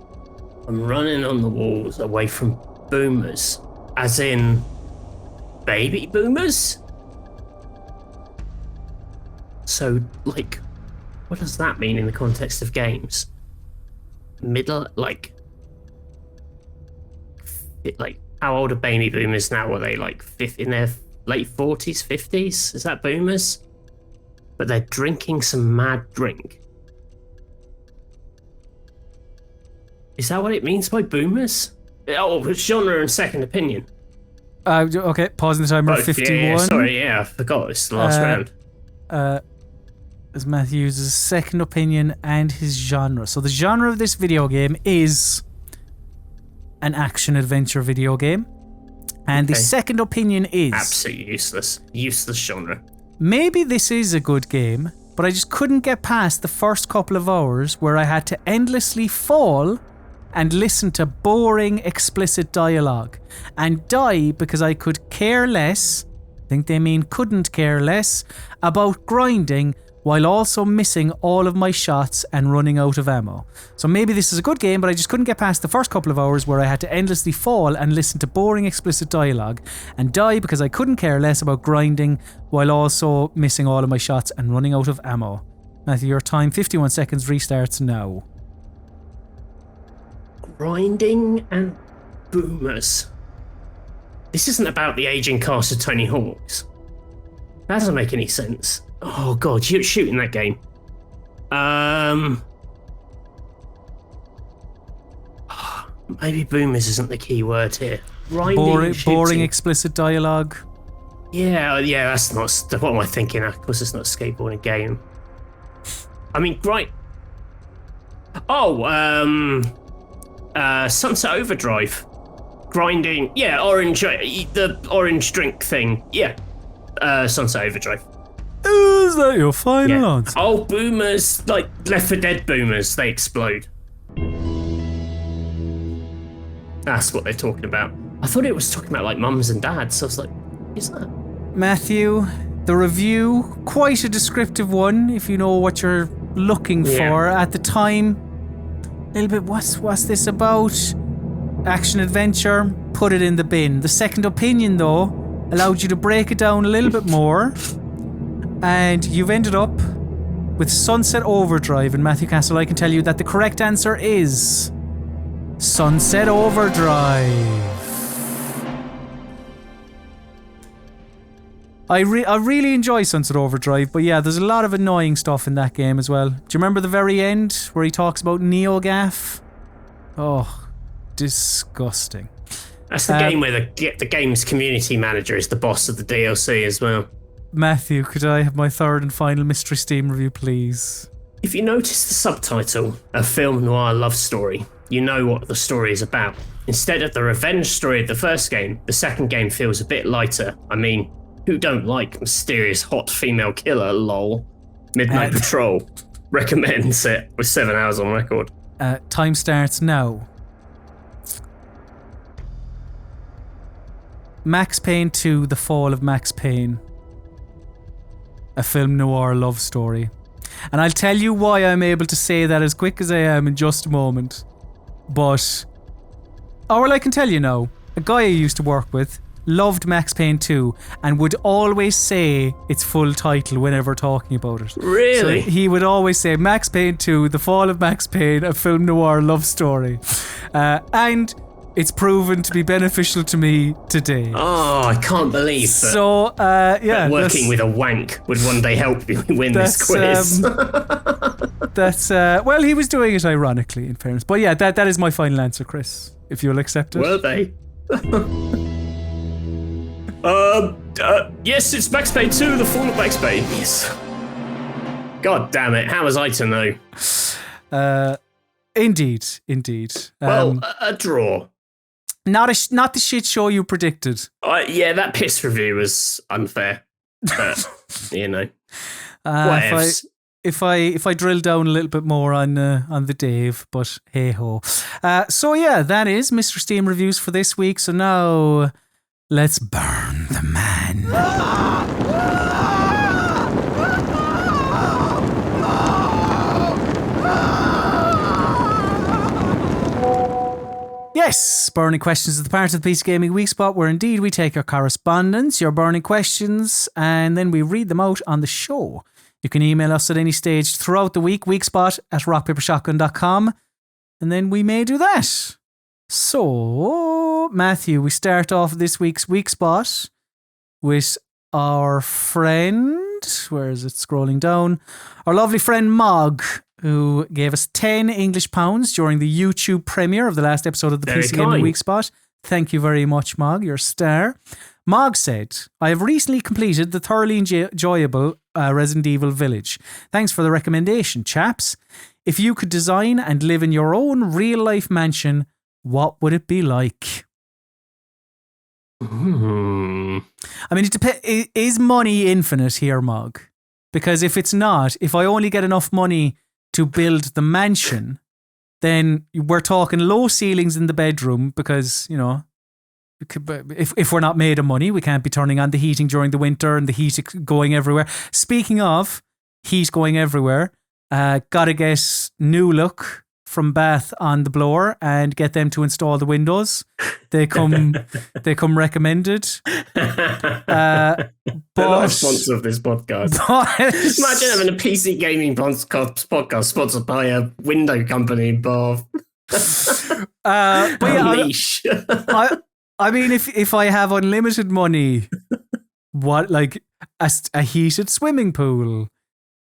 I'm running on the walls away from boomers. As in, baby boomers? So, like, what does that mean in the context of games? Middle, like, how old are baby boomers now? Are they like in their late 40s, 50s? Is that boomers? But they're drinking some mad drink. Is that what it means by boomers? Oh, genre and second opinion. Okay, pausing the timer. 51. Yeah, sorry, yeah, I forgot. It's the last round. As Matthew uses second opinion and his genre. So the genre of this video game is an action-adventure video game. And the second opinion is... absolutely useless. Useless genre. Maybe this is a good game, but I just couldn't get past the first couple of hours where I had to endlessly fall and listen to boring, explicit dialogue and die because I could care less, I think they mean couldn't care less, about grinding while also missing all of my shots and running out of ammo. So maybe this is a good game, but I just couldn't get past the first couple of hours where I had to endlessly fall and listen to boring, explicit dialogue and die because I couldn't care less about grinding while also missing all of my shots and running out of ammo. Matthew, your time, 51 seconds, restarts now. Grinding and boomers. This isn't about the aging cast of Tony Hawk's. That doesn't make any sense. Oh god, you're shooting that game. Maybe boomers isn't the key word here. Boring, explicit dialogue. Yeah, that's not. What am I thinking? Of course, it's not a skateboarding game. I mean, right. Sunset Overdrive. Grinding. Yeah, the orange drink thing. Yeah. Sunset Overdrive. Is that your final answer? Oh, boomers, like Left 4 Dead boomers, they explode. That's what they're talking about. I thought it was talking about like mums and dads, so I was like, is that? Matthew, the review, quite a descriptive one if you know what you're looking for. At the time, a little bit, what's this about? Action adventure, put it in the bin. The second opinion though allowed you to break it down a little bit more, and you've ended up with Sunset Overdrive. And Matthew Castle, I can tell you that the correct answer is Sunset Overdrive. I really enjoy Sunset Overdrive, but yeah, there's a lot of annoying stuff in that game as well. Do you remember the very end where he talks about NeoGAF? Oh, disgusting. That's the game where the game's community manager is the boss of the DLC as well. Matthew, could I have my third and final Mystery Steam review, please? If you notice the subtitle, a film noir love story, you know what the story is about. Instead of the revenge story of the first game, the second game feels a bit lighter. I mean, who don't like mysterious hot female killer, lol? Midnight Patrol recommends it with 7 hours on record. Time starts now. Max Payne 2, The Fall of Max Payne. A film noir love story. And I'll tell you why I'm able to say that as quick as I am in just a moment. But, I can tell you now. A guy I used to work with loved Max Payne 2 and would always say its full title whenever talking about it. Really? So he would always say Max Payne 2, The Fall of Max Payne, a film noir love story. And it's proven to be beneficial to me today. Oh, I can't believe that. So, that working with a wank would one day help you win this quiz. Well, he was doing it ironically, in fairness. But yeah, that is my final answer, Chris, if you'll accept it. Were they? Yes, it's Max Payne 2, The Fall of Max Payne. Yes. God damn it, how was I to know? Indeed. Well, a draw. Not the shit show you predicted. Yeah, that piss review was unfair. But, you know. If I drill down a little bit more on the Dave, but hey ho. So yeah, that is Mr. Steam reviews for this week. So now let's burn the man. Yes, burning questions is the part of the PC Gaming Weekspot where indeed we take your correspondence, your burning questions, and then we read them out on the show. You can email us at any stage throughout the week, weekspot@rockpapershotgun.com, and then we may do that. So, Matthew, we start off this week's Weekspot with our friend, where is it scrolling down? Our lovely friend Mog, who gave us 10 English pounds during the YouTube premiere of the last episode of the PC Gaming Weekspot. Thank you very much, Mog. You're a star. Mog said, I have recently completed the thoroughly enjoyable Resident Evil Village. Thanks for the recommendation, chaps. If you could design and live in your own real-life mansion, what would it be like? I mean, it depends. Is money infinite here, Mog? Because if it's not, if I only get enough money to build the mansion, then we're talking low ceilings in the bedroom because, you know, if we're not made of money, we can't be turning on the heating during the winter and the heat going everywhere. Speaking of heat going everywhere, gotta get New Look from Bath on the blower and get them to install the windows. They come recommended. They're not a sponsor of this podcast. Imagine having a PC gaming podcast sponsored by a window company in Bath. But yeah, niche. I mean, if I have unlimited money, what, like a heated swimming pool?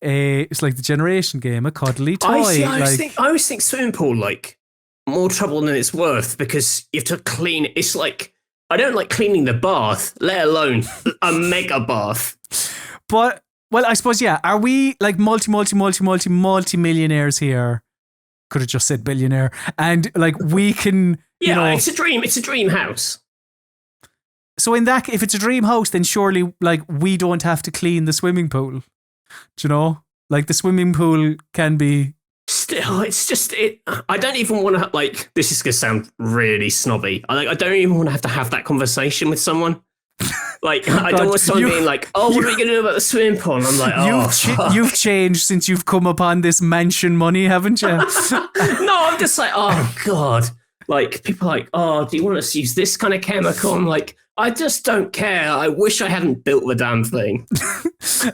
It's like the Generation game, a cuddly toy. I always think swimming pool like more trouble than it's worth because you have to clean. It's like I don't like cleaning the bath, let alone a mega bath. But well, I suppose are we like multi-millionaires here? Could have just said billionaire, and like we can. Yeah, you know, it's a dream. It's a dream house. So if it's a dream house, then surely like we don't have to clean the swimming pool. Do you know? Like the swimming pool can be. Still, it's just it. I don't even want to like. This is gonna sound really snobby. I don't even want to have that conversation with someone. Like I don't want someone being like, "Oh, what are we gonna do about the swimming pool?" And I'm like, "Oh, you've changed since you've come upon this mansion money, haven't you?" No, I'm just like, "Oh God." Like people are like, "Oh, do you want us to use this kind of chemical?" I'm like, I just don't care. I wish I hadn't built the damn thing.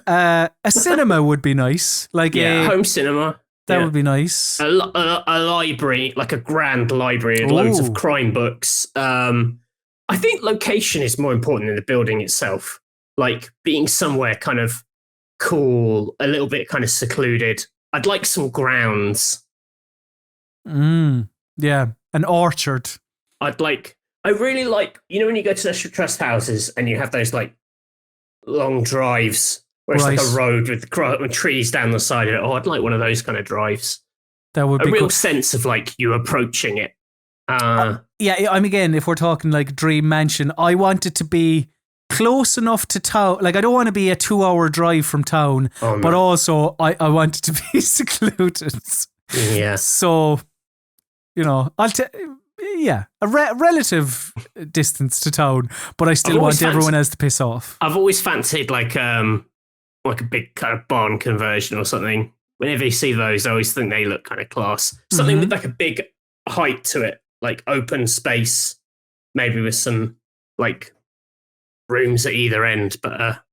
A cinema would be nice. Like home cinema. That would be nice. A library, like a grand library with loads of crime books. I think location is more important than the building itself. Like being somewhere kind of cool, a little bit kind of secluded. I'd like some grounds. Yeah, an orchard. I really like, when you go to national trust houses and you have those like long drives where it's like a road with trees down the side of it. I'd like one of those kind of drives. That would be a real cool. sense of like you approaching it. Again, if we're talking like dream mansion, I want it to be close enough to town. Like I don't want to be a 2-hour drive from town, but also I want it to be secluded. Yeah. So, a relative distance to town, but I still want everyone else to piss off. I've always fancied like a big kind of barn conversion or something. Whenever you see those, I always think they look kind of class. Something with like a big height to it, like open space, maybe with some like rooms at either end. But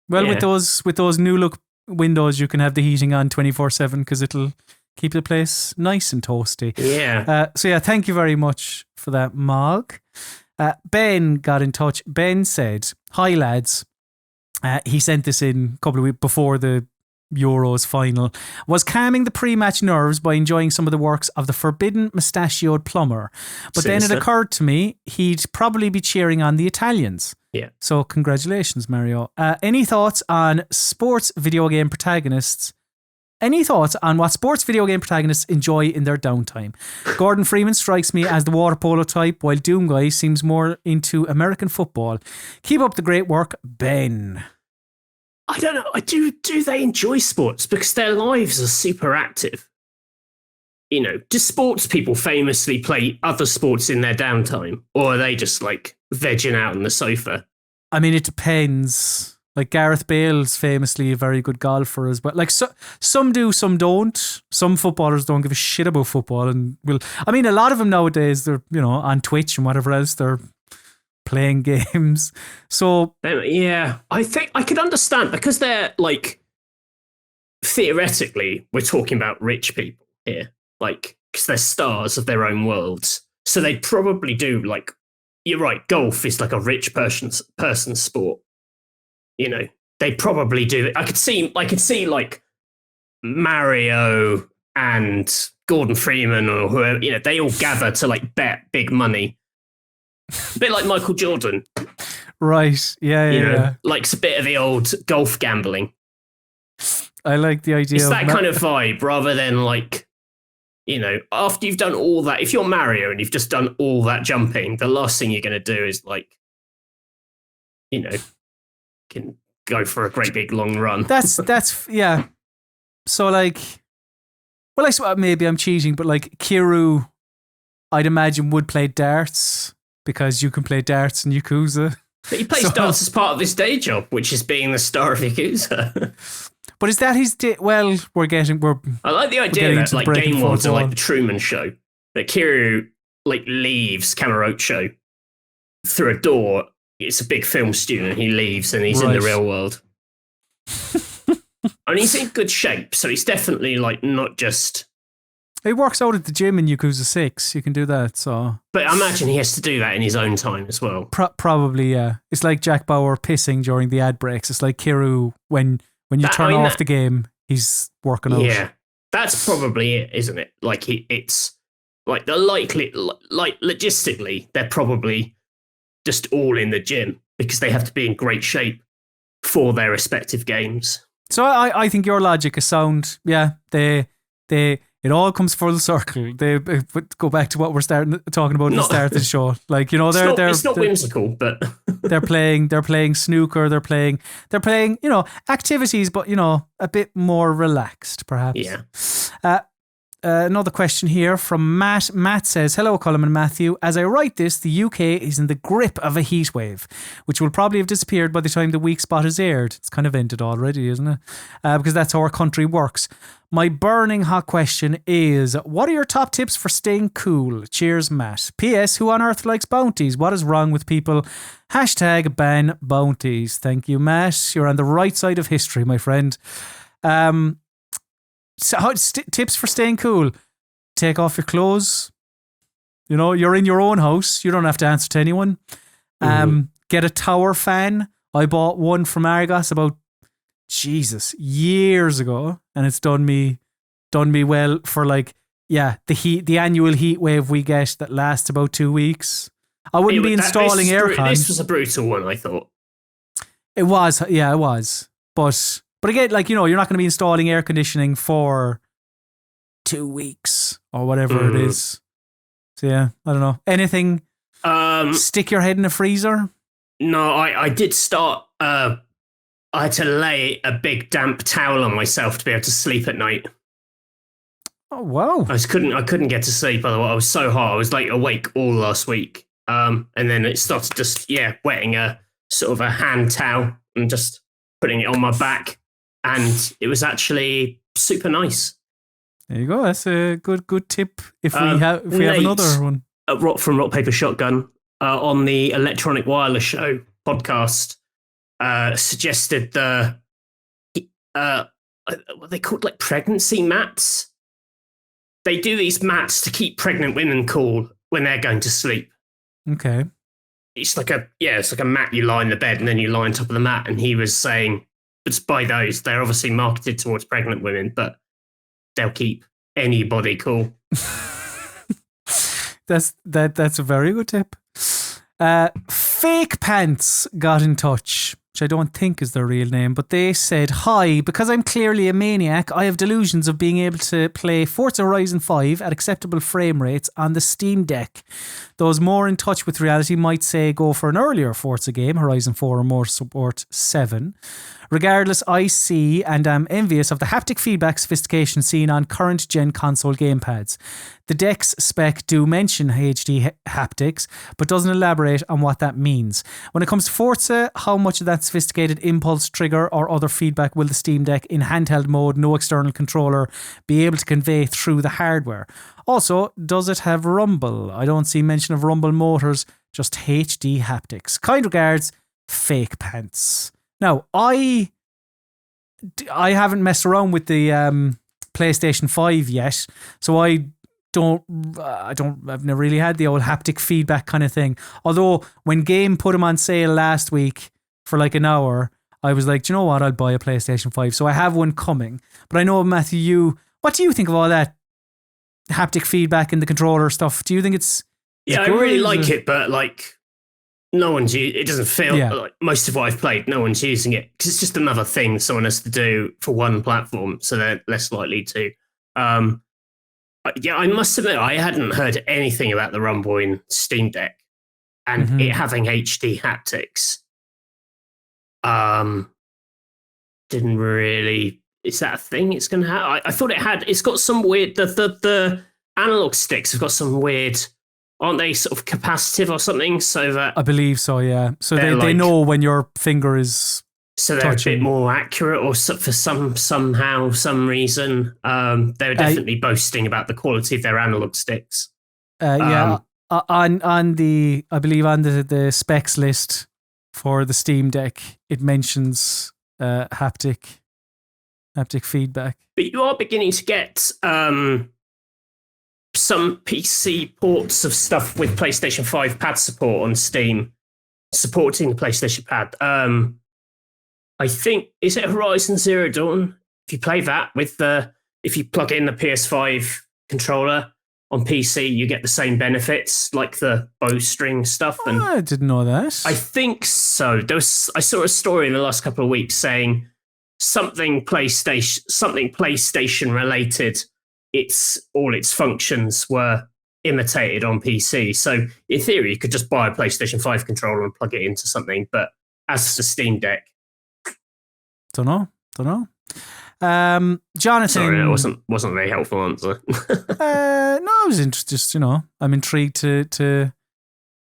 with those new look windows, you can have the heating on 24/7 because it'll keep the place nice and toasty. Yeah. Thank you very much for that, Mog. Ben got in touch. Ben said, "Hi lads." He sent this in a couple of weeks before the Euros final. Was calming the pre-match nerves by enjoying some of the works of the forbidden mustachioed plumber. But then it occurred to me he'd probably be cheering on the Italians. Yeah. So congratulations, Mario. Any thoughts on sports video game protagonists? Any thoughts on what sports video game protagonists enjoy in their downtime? Gordon Freeman strikes me as the water polo type, while Doom Guy seems more into American football. Keep up the great work, Ben. I don't know. Do they enjoy sports? Because their lives are super active. Do sports people famously play other sports in their downtime? Or are they just like vegging out on the sofa? I mean, it depends. Like Gareth Bale's famously a very good golfer as well. Like some do, some don't. Some footballers don't give a shit about football, and a lot of them nowadays they're on Twitch and whatever else they're playing games. So I think I could understand because they're like theoretically we're talking about rich people here, like because they're stars of their own worlds. So they probably do like you're right. Golf is like a rich person's sport. They probably do. I could see like Mario and Gordon Freeman or whoever, they all gather to like bet big money. A bit like Michael Jordan. Right. Yeah. Like it's a bit of the old golf gambling. I like the idea. It's that kind of vibe rather than like, after you've done all that, if you're Mario and you've just done all that jumping, the last thing you're going to do is like, can go for a great big long run. That's yeah. So like, well, I swear maybe I'm cheating, but like Kiru, I'd imagine would play darts because you can play darts in Yakuza. But he plays darts as part of his day job, which is being the star of Yakuza. But is that his day? Well, I like the idea that like game worlds are like the Truman Show. That Kiru like leaves Kamurocho through a door. It's a big film student. He leaves and he's in the real world. And he's in good shape, so he's definitely like not just. He works out at the gym in Yakuza 6. You can do that. So, but I imagine he has to do that in his own time as well. Probably, yeah. It's like Jack Bauer pissing during the ad breaks. It's like Kiru when you turn off the game, he's working out. Yeah, that's probably it, isn't it? Like it's like logistically, they're probably just all in the gym because they have to be in great shape for their respective games. So I think your logic is sound. Yeah, it all comes full circle. They go back to what we're talking about at the start of the show. Like it's not whimsical, but they're playing snooker. They're playing activities, but a bit more relaxed, perhaps. Yeah. Another question here from Matt. Matt says, "Hello, Colin and Matthew. As I write this, the UK is in the grip of a heat wave, which will probably have disappeared by the time the Weekspot is aired." It's kind of ended already, isn't it? Because that's how our country works. My burning hot question is, what are your top tips for staying cool? Cheers, Matt. P.S. Who on earth likes bounties? What is wrong with people Hashtag ban bounties. Thank you, Matt. You're on the right side of history, my friend. Tips for staying cool. Take off your clothes. You know, you're in your own house. You don't have to answer to anyone. Get a tower fan. I bought one from Argos about, years ago, and it's done me well for the annual heat wave we get that lasts about 2 weeks. I wouldn't be installing aircon. This was a brutal one, I thought. It was, yeah, it was. But again, you're not going to be installing air conditioning for 2 weeks or whatever it is. So yeah, I don't know. Anything? Stick your head in a freezer? No, I did start. I had to lay a big damp towel on myself to be able to sleep at night. Oh wow! I couldn't get to sleep. Otherwise, I was so hot. I was awake all last week. And then it started just wetting a sort of a hand towel and just putting it on my back, and it was actually super nice. There you go. That's a good tip. If we have another one, from Rock Paper Shotgun on the Electronic Wireless Show podcast, suggested what they called pregnancy mats. They do these mats to keep pregnant women cool when they're going to sleep. Okay. It's like a mat you lie in the bed and then you lie on top of the mat. And he was saying, let's buy those. They're obviously marketed towards pregnant women, but they'll keep anybody cool. That's a very good tip. Fake Pants got in touch, which I don't think is their real name, but they said, "Hi, because I'm clearly a maniac, I have delusions of being able to play Forza Horizon 5 at acceptable frame rates on the Steam Deck. Those more in touch with reality might say go for an earlier Forza game, Horizon 4 or Motorsport 7. Regardless, I see and am envious of the haptic feedback sophistication seen on current gen console gamepads. The Deck's spec do mention HD haptics, but doesn't elaborate on what that means. When it comes to Forza, how much of that sophisticated impulse trigger or other feedback will the Steam Deck in handheld mode, no external controller, be able to convey through the hardware? Also, does it have rumble? I don't see mention of rumble motors, just HD haptics. Kind regards, Fake Pants." Now, I haven't messed around with the PlayStation 5 yet, so I've never really had the old haptic feedback kind of thing. Although when Game put them on sale last week for an hour, I was like, do you know what? I'll buy a PlayStation 5. So I have one coming. But I know, Matthew, what do you think of all that haptic feedback in the controller stuff? Do you think it's I really like it, but no one's it doesn't feel like most of what I've played, no one's using it because it's just another thing someone has to do for one platform, so they're less likely to. I must admit, I hadn't heard anything about the rumble in Steam Deck and it having HD haptics. Didn't really. Is that a thing it's going to have? I thought it had. It's got some weird. The analog sticks have got some weird. Aren't they sort of capacitive or something? So that I believe so, yeah. So they know when your finger is so they're touching. A bit more accurate, or for some reason. They were definitely boasting about the quality of their analog sticks. On the I believe on the specs list for the Steam Deck, it mentions haptic feedback. But you are beginning to get some PC ports of stuff with PlayStation 5 pad support on Steam, supporting the PlayStation pad. I think, is it Horizon Zero Dawn? If you play that if you plug in the PS5 controller on PC, you get the same benefits, like the bowstring stuff. And I didn't know that. I think so. I saw a story in the last couple of weeks saying something PlayStation related. All its functions were imitated on PC. So in theory, you could just buy a PlayStation 5 controller and plug it into something. But as for Steam Deck, don't know. Jonathan, sorry, that wasn't a very helpful answer. No, I was interested. Just I'm intrigued to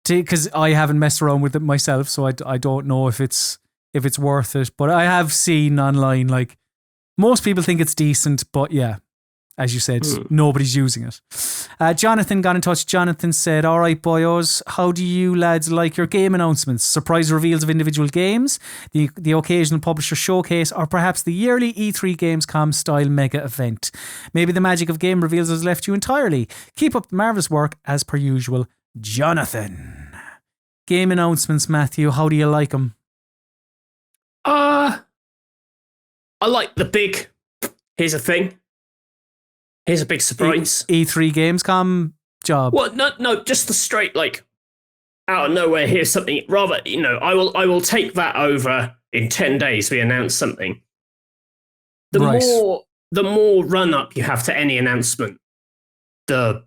because I haven't messed around with it myself, so I don't know if it's worth it. But I have seen online most people think it's decent, but yeah. As you said, nobody's using it. Jonathan got in touch. Jonathan said, all right, boyos, how do you lads like your game announcements? Surprise reveals of individual games, the occasional publisher showcase, or perhaps the yearly E3 Gamescom style mega event? Maybe the magic of game reveals has left you entirely. Keep up the marvellous work as per usual, Jonathan. Game announcements, Matthew, how do you like them? I like the big, here's a thing. Here's a big surprise. E3 Gamescom job. Well, no, just the straight, like, out of nowhere, here's something. Rather, I will take that over in 10 days. We announce something. The more run up you have to any announcement, the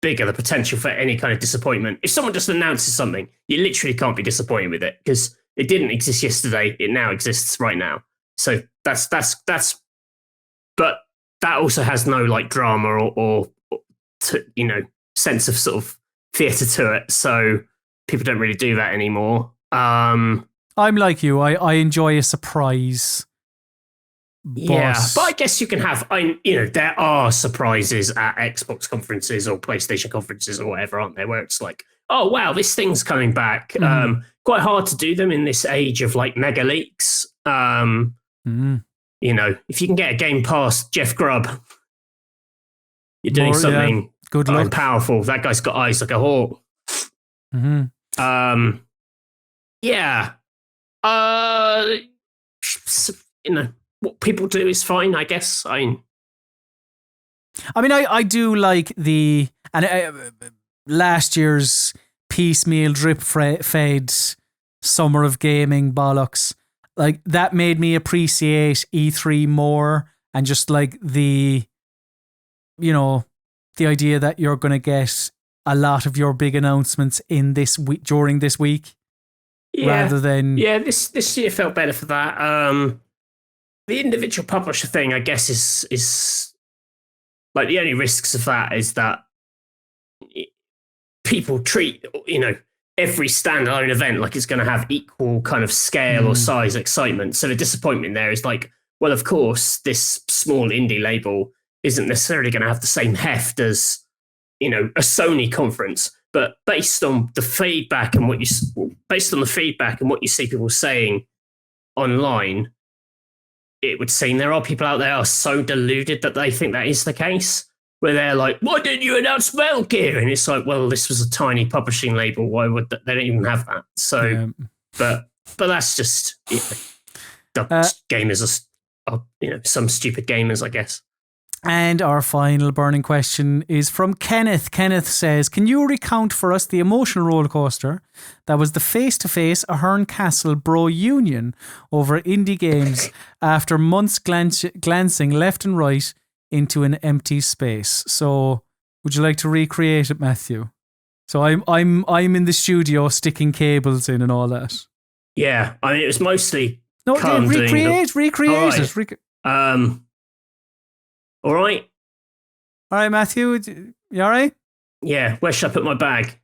bigger the potential for any kind of disappointment. If someone just announces something, you literally can't be disappointed with it because it didn't exist yesterday. It now exists right now. So that's. But that also has no like drama or sense of sort of theatre to it. So people don't really do that anymore. I'm like you. I enjoy a surprise. But I guess you can have. There are surprises at Xbox conferences or PlayStation conferences or whatever, aren't there? Where it's like, oh wow, this thing's coming back. Quite hard to do them in this age of like mega leaks. If you can get a game past Jeff Grubb, you're doing something good luck. Powerful. That guy's got eyes like a hawk. What people do is fine, I guess. I do like last year's piecemeal drip fed summer of gaming bollocks. Like that made me appreciate E3 more, and just like the idea that you're going to get a lot of your big announcements in this week during this week, rather than this year felt better for that. The individual publisher thing, I guess, is like the only risks of that is that people treat every standalone event like it's going to have equal kind of scale or size excitement. So the disappointment there is like, well, of course, this small indie label isn't necessarily going to have the same heft as, a Sony conference. But based on the feedback and what you see people saying online, it would seem there are people out there who are so deluded that they think that is the case. Where they're like, why didn't you announce Metal Gear? And it's like, well, this was a tiny publishing label. Why would they don't even have that? So, but that's just gamers are some stupid gamers, I guess. And our final burning question is from Kenneth. Kenneth says, can you recount for us the emotional roller coaster that was the face-to-face Ahern Castle Bro Union over indie games after months glancing left and right into an empty space? So would you like to recreate it, Matthew? So I'm in the studio sticking cables in and all that. Yeah, I mean it was mostly recreate it. All right, Matthew, you all right? Yeah, where should I put my bag?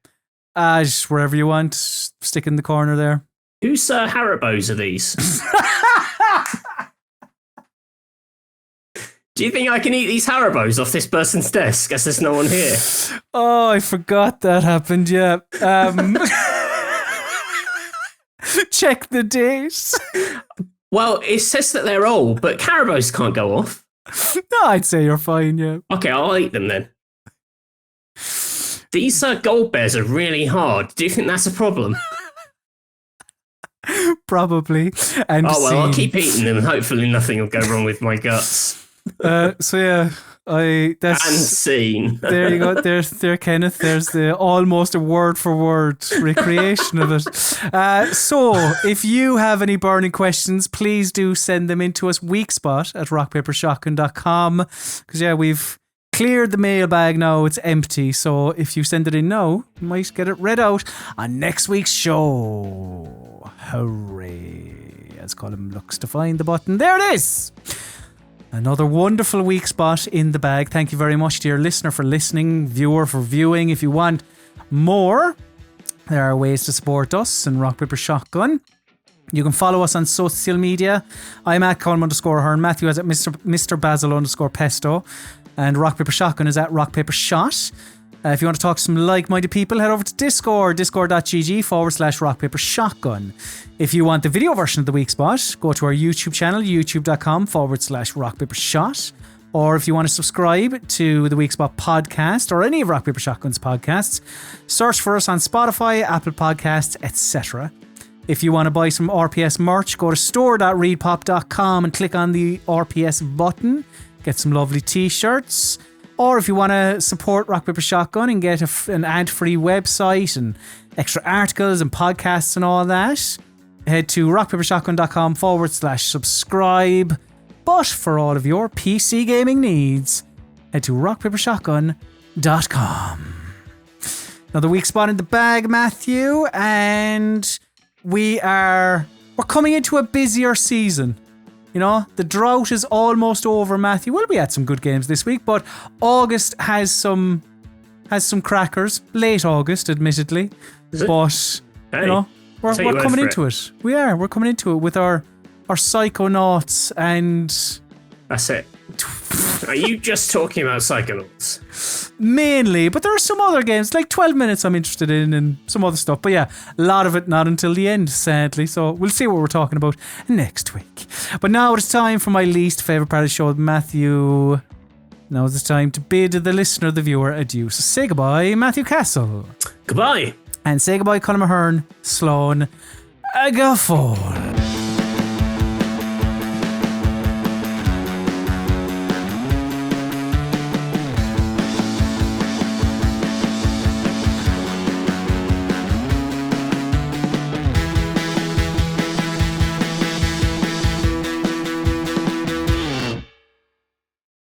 Just wherever you want. Stick in the corner there. Whose Haribos are these? Do you think I can eat these Haribos off this person's desk as there's no one here? Oh, I forgot that happened, yeah. Check the date. Well, it says that they're old, but Haribos can't go off. No, I'd say you're fine, yeah. Okay, I'll eat them then. These gold bears are really hard. Do you think that's a problem? Probably. And I'll keep eating them and hopefully nothing will go wrong with my guts. That's and scene. There you go. There, Kenneth. There's the almost a word for word recreation of it. So, if you have any burning questions, please do send them in to us. Weekspot at rockpapershotgun.com. Because we've cleared the mailbag now. It's empty. So if you send it in now, you might get it read out on next week's show. Hooray! As Colin looks to find the button, there it is. Another wonderful week spot in the bag. Thank you very much, dear listener, for listening, viewer for viewing. If you want more, there are ways to support us and Rock Paper Shotgun. You can follow us on social media. I'm at Colm_Hearn. Matthew is at Mr. Basil_Pesto. And Rock Paper Shotgun is at Rock Paper Shot. If you want to talk to some like-minded people, head over to Discord, discord.gg/Rock Paper Shotgun. If you want the video version of the Week Spot, go to our YouTube channel, youtube.com/Rock Paper Shot. Or if you want to subscribe to the Week Spot podcast or any of Rock Paper Shotgun's podcasts, search for us on Spotify, Apple Podcasts, etc. If you want to buy some RPS merch, go to store.readpop.com and click on the RPS button. Get some lovely t-shirts. Or if you want to support Rock Paper Shotgun and get an ad-free website and extra articles and podcasts and all that, head to rockpapershotgun.com/subscribe. But for all of your PC gaming needs, head to rockpapershotgun.com. Another Week Spot in the bag, Matthew, and we're coming into a busier season. You know, the drought is almost over, Matthew. Well, we had some good games this week, but August has some crackers. Late August, admittedly. But, hey, you know, we're coming into it. We're coming into it with our Psychonauts and... That's it. Are you just talking about Psychonauts? Mainly, but there are some other games, like 12 Minutes I'm interested in and some other stuff. But yeah, a lot of it not until the end, sadly. So we'll see what we're talking about next week. But now it's time for my least favourite part of the show, Matthew. Now it's time to bid the listener, the viewer, adieu. So say goodbye, Matthew Castle. Goodbye. And say goodbye, Colm Ahern, Sloan, Agafol.